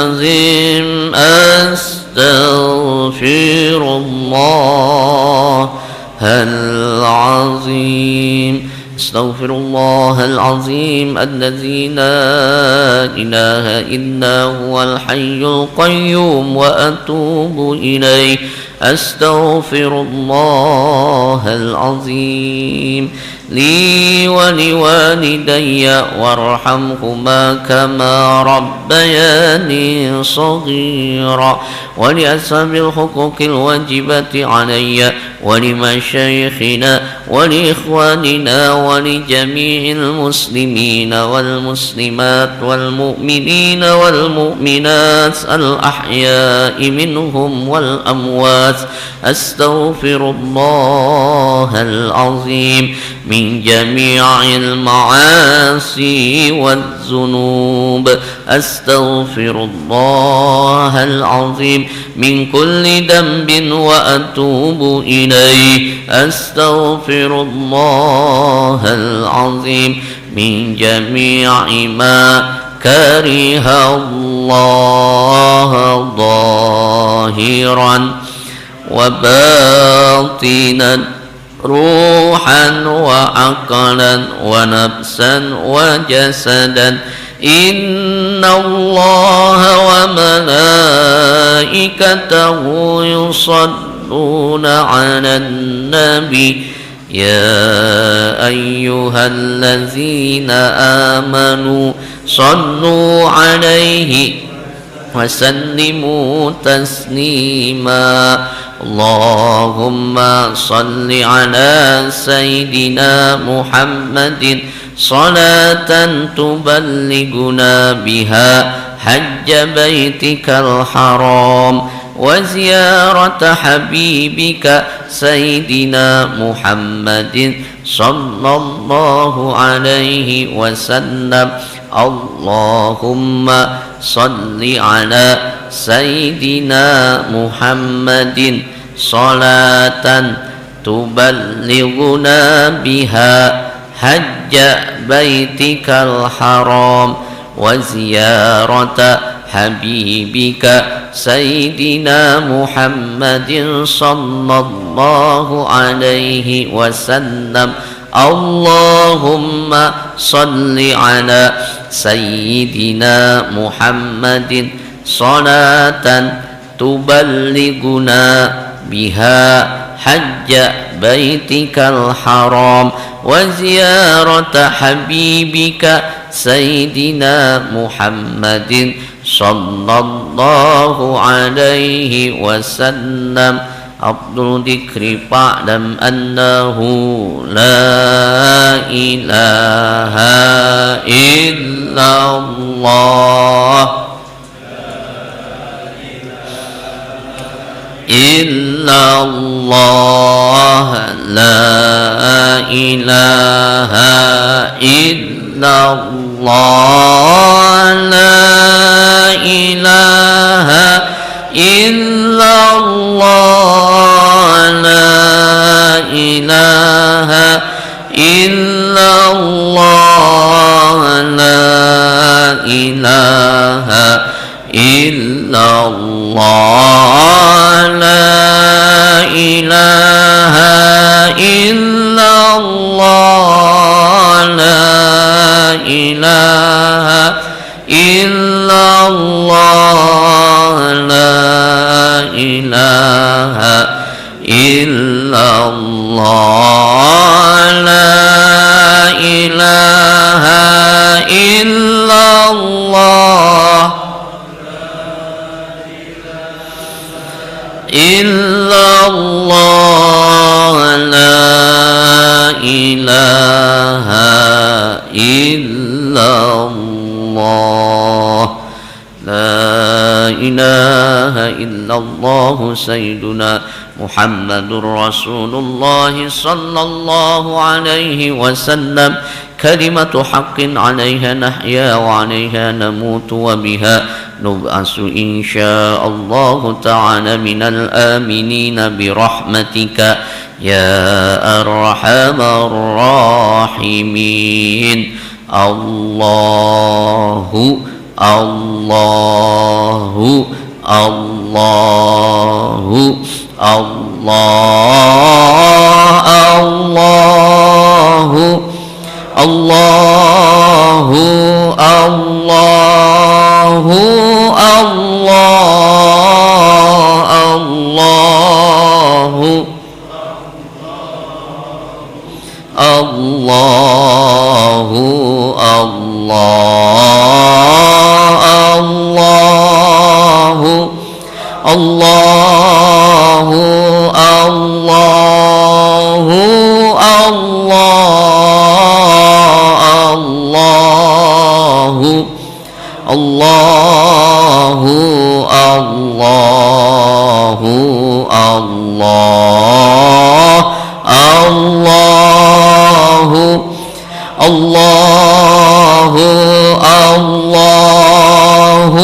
azim. Astaghfirullahal azim. Astaghfirullahal azim alladzi la ilaha illa huwal hayyul qayyum wa atubu ilaih. Astaghfirullahal azim. لي ولوالدي وارحمهما كما ربياني صغيرا. ولأصحاب الحقوق الواجبة علي ولمشايخنا ولإخواننا ولجميع المسلمين والمسلمات والمؤمنين والمؤمنات الأحياء منهم والأموات. أستغفر الله العظيم من جميع المعاصي والذنوب. أستغفر الله العظيم من كل ذنب وأتوب إليه. أستغفر الله العظيم من جميع ما كره الله ظاهرا وباطنا روحا وعقلا ونفسا وجسدا. إن الله وملائكته يصلون على النبي يا أيها الذين آمنوا صلوا عليه وسلموا تسليما. اللهم صل على سيدنا محمد صلاة تبلغنا بها حج بيتك الحرام وزيارة حبيبك سيدنا محمد صلى الله عليه وسلم. اللهم صل على سيدنا محمد صلاة تبلغنا بها حج بيتك الحرام وزيارة حبيبك سيدنا محمد صلى الله عليه وسلم. اللهم صل على سيدنا محمد صلاة تبلغنا بها حج بيتك الحرام وزيارة حبيبك سيدنا محمد صلى الله عليه وسلم. أفضل ذكر فاعلم أنه لا إله إلا الله إلا الله لا إله إلا الله لا إله إلا الله لا إله إلا الله لا إله إلا الله لا إله إلا الله لا إله إلا الله لا إله إلا الله لا إله إلا الله إلا الله لا إله إلا الله لا إله إلا الله سيدنا محمد رسول الله صلى الله عليه وسلم. كلمة حق عليها نحيا وعليها نموت وبها نبعث إن شاء الله تعالى من الآمنين برحمتك يا أرحم الراحمين. الله الله الله الله الله الله الله الله الله الله الله الله الله الله الله الله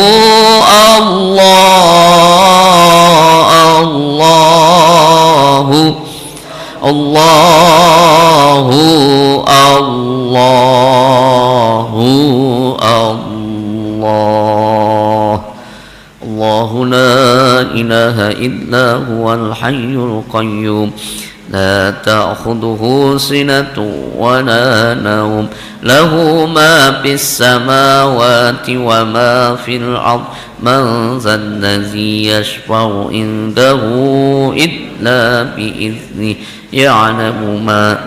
الله الله الله لا إله إلا هو الحي القيوم لا تأخذه سنة ولا نوم له ما في السماوات وما في الأرض من ذا الذي يشفع عنده إلا بإذنه يعلم ما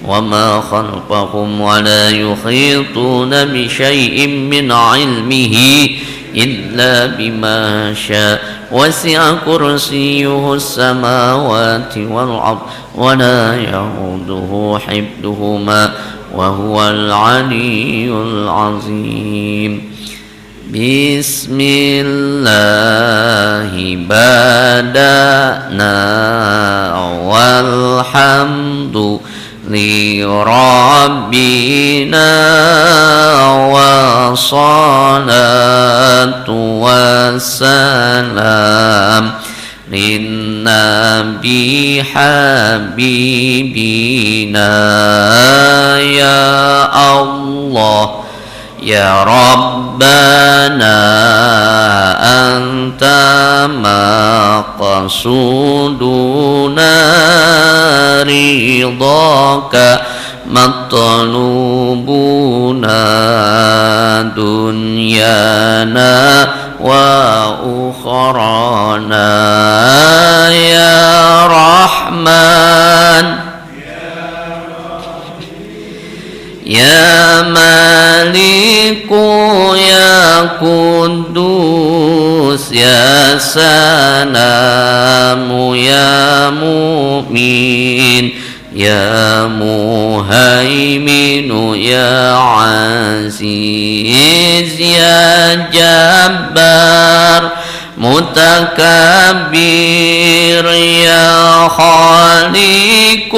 وما خلقهم ولا يحيطون بشيء من علمه إلا بما شاء وسع كرسيه السماوات والأرض ولا يؤوده حفظهما وهو العلي العظيم بسم الله بدأنا والحمد لربنا والصلاة والسلام للنبي حبيبنا يا الله يا ربنا أنت مقصودنا رضاك مطلوبنا دنيانا وأخرانا يا رحمن يا مالك يا قدوس يا سلام يا مؤمن يا مهيمن يا عزيز يا جبار متكبر يا خالق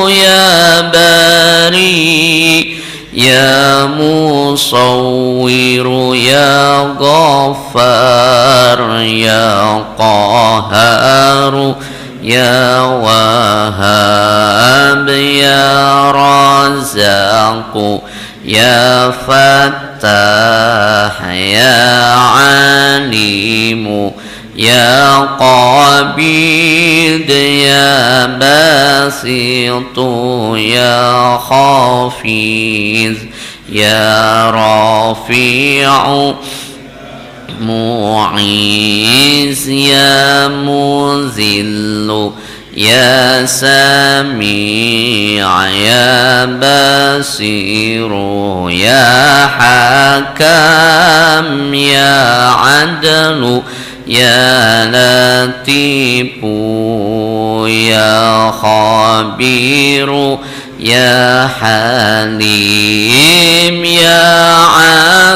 يا باري يا مصور يا غفار يا قهار يا وهاب يا رزاق يا فتاح يا عليم يا قابض يا باسط يا خافض يا رافع معيز يا مذل يا سميع يا بصير يا حكم يا عدل يا لطيف يا خبير يا حليم يا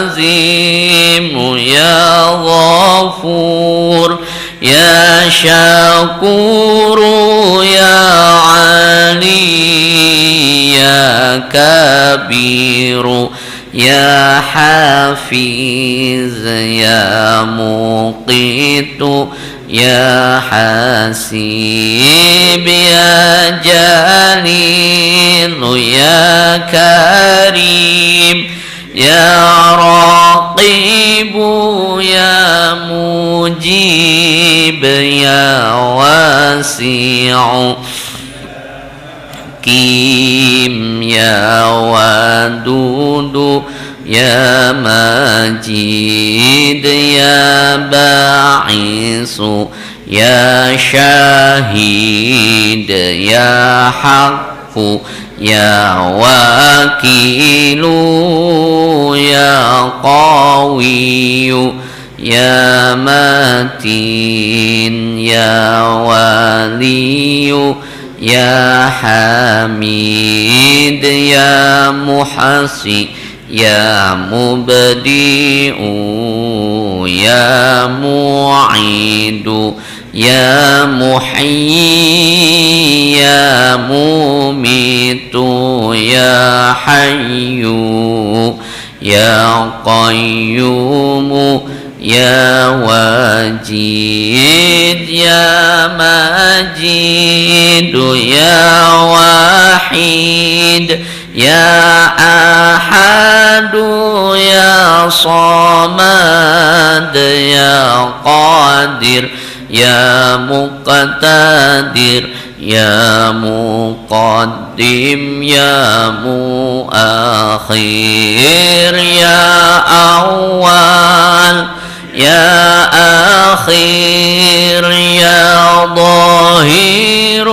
عظيم يا غفور يا شكور يا علي يا كبير يا حفيظ يا مقيت يا حسيب يا جليل يا كريم يا رقيب يا مجيب يا واسع كيم يا ودود يا مجيد يا باعث يا شهيد يا حق يا وكيل يا قوي يا متين يا ولي يا حميد يا محصي يا مبدئ يا معيد يا محيي يا مميت يا حي يا قيوم يا واجد يا مجيد يا وحيد يا أحد يا صمد يا قادر يا مقتدر يا مقدم يا مؤخر يا أول يا أخير يا ظاهر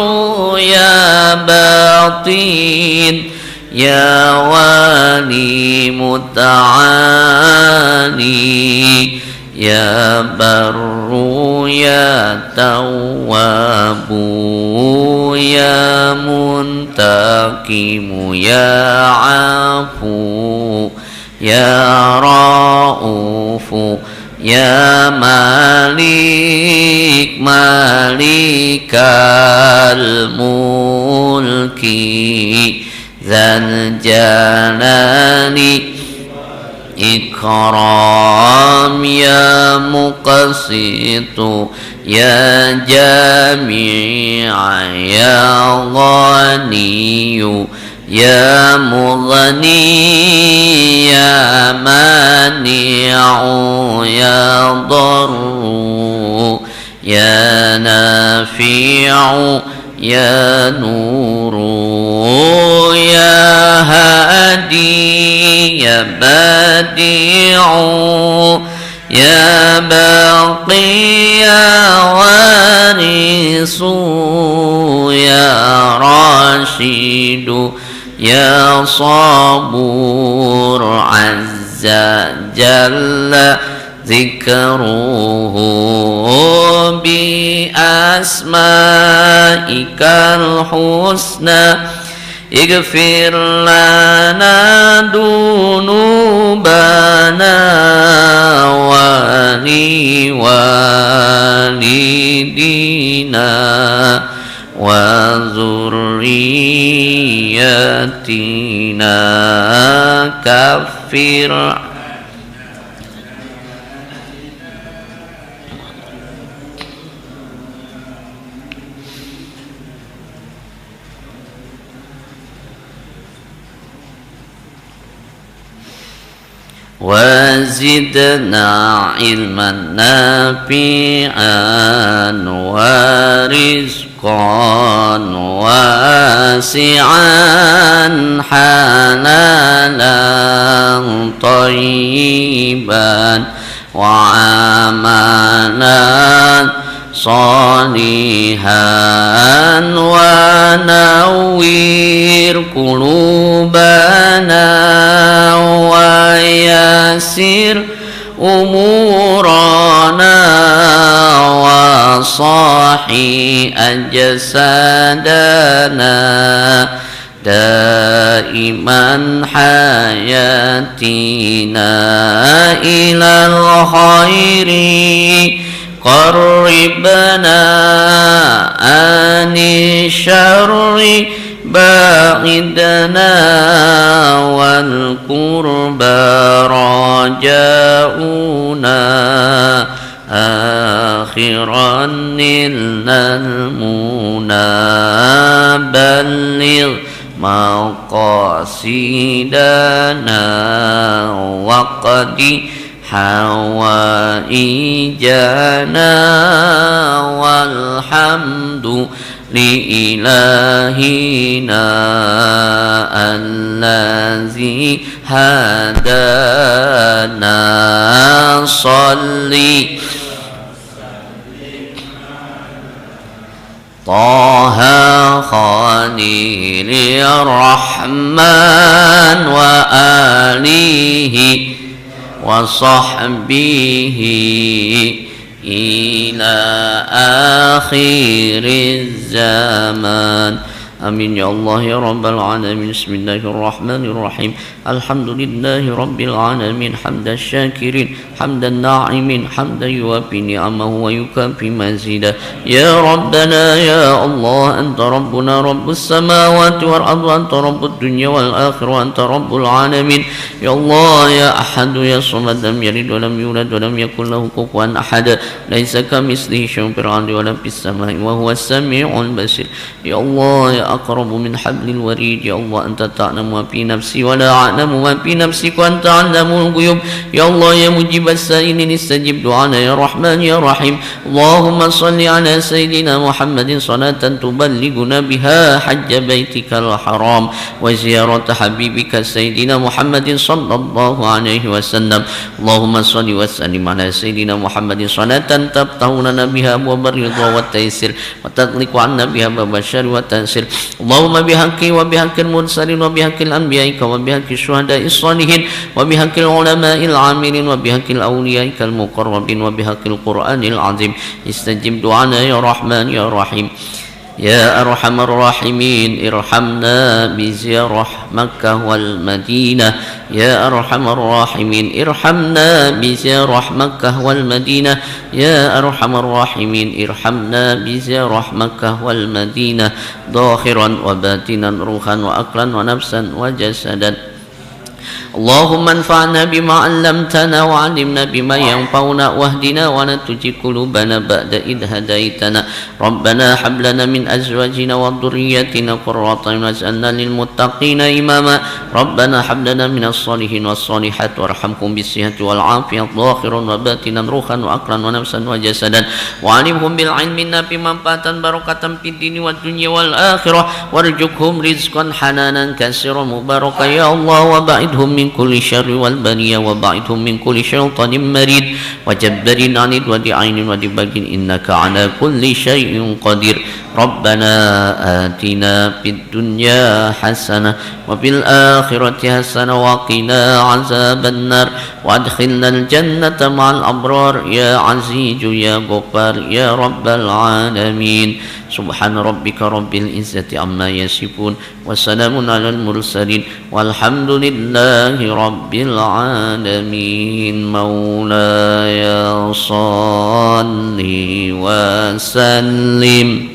يا باطن يا والي متعالي يا بر يا تواب يا منتقم يا عفو يا رؤوف يا مالك مالك الملك ذا الجلال إكرام يا مقسط يا جميع يا غني يا مغني يا مانع يا ضر يا نافع يا نور يا هادي يا بديع يا باقي يا وارث يا راشد يا صبور عز جل ذكره بأسمائك الحسنى اغفر لنا ذنوبنا ولوالدينا وذريتنا كفر وزدنا علما نافعا ورزقا واسعا حلالا طيبا وعملا صالحا ونوّر قلوبنا ويسر أمورنا وصاحي أجسادنا دائما حياتنا إلى الخير قربنا عن الشر باعدنا والقرب رجاؤنا آخرا نلنا المنى بلغ مقاصدنا وقد حوائجنا والحمد لإلهنا الذي هدانا صلي طه خليل الرحمن وآله وصحبه إلى آخر الزمان amin ya Allah ya rabbal alamin. Bismillahirrahmanirrahim. Alhamdulillahi rabbil alamin hamdan syakirin hamdan na'imin hamdan yuwafi ni'amahu wa yukafi mazidah. Ya rabbana ya Allah anta rabbuna rabbus samawati wal ardi anta rabbud dunya wal akhirah anta rabbul alamin. Ya Allah ya ahad ya samad lam yalid wa lam yulad wa lam yakul lahu kufuwan ahad. Laisa kamitslihi syai'un fil ardi wa la fis samai wa huwas samiul basir. Ya Allah ya aqrabu min hablil warid. Ya Allah anta ta'lamu ma fi nafsi wa la a'lamu ma fi nafsika wa anta 'allamul ghuyub. Ya Allah ya mujibas sa'ilin istajib du'ana ya rahman ya rahim. Allahumma salli ala sayyidina Muhammadin salatan tuballighuna biha hajja baitikal haram wa ziyarata habibika sayyidina Muhammadin sallallahu alaihi wasallam. Allahumma salli wa sallim ala sayyidina Muhammadin salatan tabtahuna biha abwab ridha wa taysir wa tatliqu anna biha bab syarri wa tansir. Allahumma bihaqqi wa bihaqqil mursalin wa bihaqqil anbiya'i wa bihaqqi syuhada'i shalihin wa bihaqqil ulama'il 'amilin wa bihaqqil awliya'ikal muqarrabin wa bihaqqil qur'anil 'azim. Istajib du'ana ya rahman ya rahim. Ya arhamar rahimin irhamna bi ziyarah Makkah wal Madinah. Ya arhamar rahimin irhamna bi ziyarah Makkah wal Madinah. Ya arhamar rahimin irhamna bi ziyarah Makkah wal Madinah. Zahiran wa batinan ruhan wa aqlan wa nafsan wa jasadan. Allahumma anfa'na bima 'allamtana wa 'allimna bima yanfa'una wahdina wa la tujigh qulubana ba'da idh hadaitana. Rabbana hab lana min azwajina wa dhurriyyatina qurrata a'yun waj'alna lil muttaqina imama. Rabbana hab lana minas shalihin was shalihat warhamhum bis sihhati wal 'afiyati dhahiran wa batinan ruhan wa aqlan wa nafsan wa jasadan wa 'alimhum bil 'ilmi nafi manfaatan barakatan fid dini wad dunya wal akhirah warzuqhum rizqan hananan katsiran mubarakan ya Allah wa ba'idhum min kulli syarri wal baliya wa ba'idhum min kulli syaitanin marid wa jabbarin 'anid wa di'ainin wa dibagin innaka 'ala kulli syai'in qadir. Rabbana atina fid dunya hasanah wa fil akhirati hasanah wa qina 'adzaban nar wa adkhilnal jannata ma'al abrar ya 'azizu ya ghaffar ya rabbal alamin. Subhana rabbika rabbil izzati amma yasifun wa salamun alal mursalin walhamdulillahi rabbil alamin. Maulaya salli wa sallim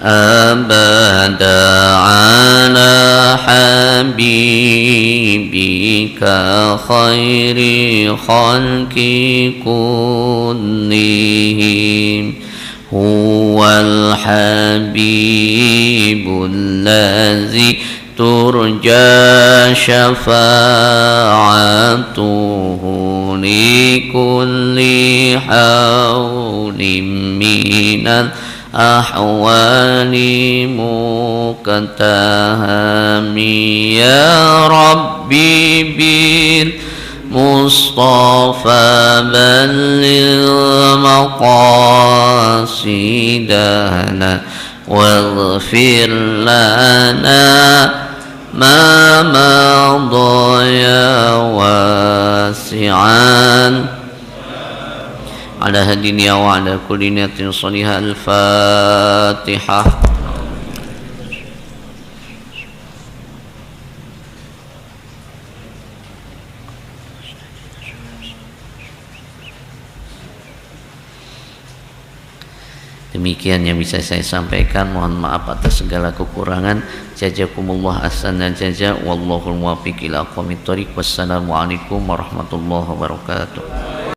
abada ala habibika khairi khalqi kullihim huwal habibul ladzi turja syafa'atuhu li kulli hawlim minal ahwali mukatahami. Ya Rabbi bil Mustafa balligh maqasidana waghfir lana ma madha ya wasi'an ala hadinya wa ala kulli niyatin salihah. Al-Fatihah. Demikian yang bisa saya sampaikan, mohon maaf atas segala kekurangan. Jazakumullah ahsan dan jaza, wallahul muwaffiq ila aqwamit thoriq. Wassalamualaikum warahmatullahi wabarakatuh.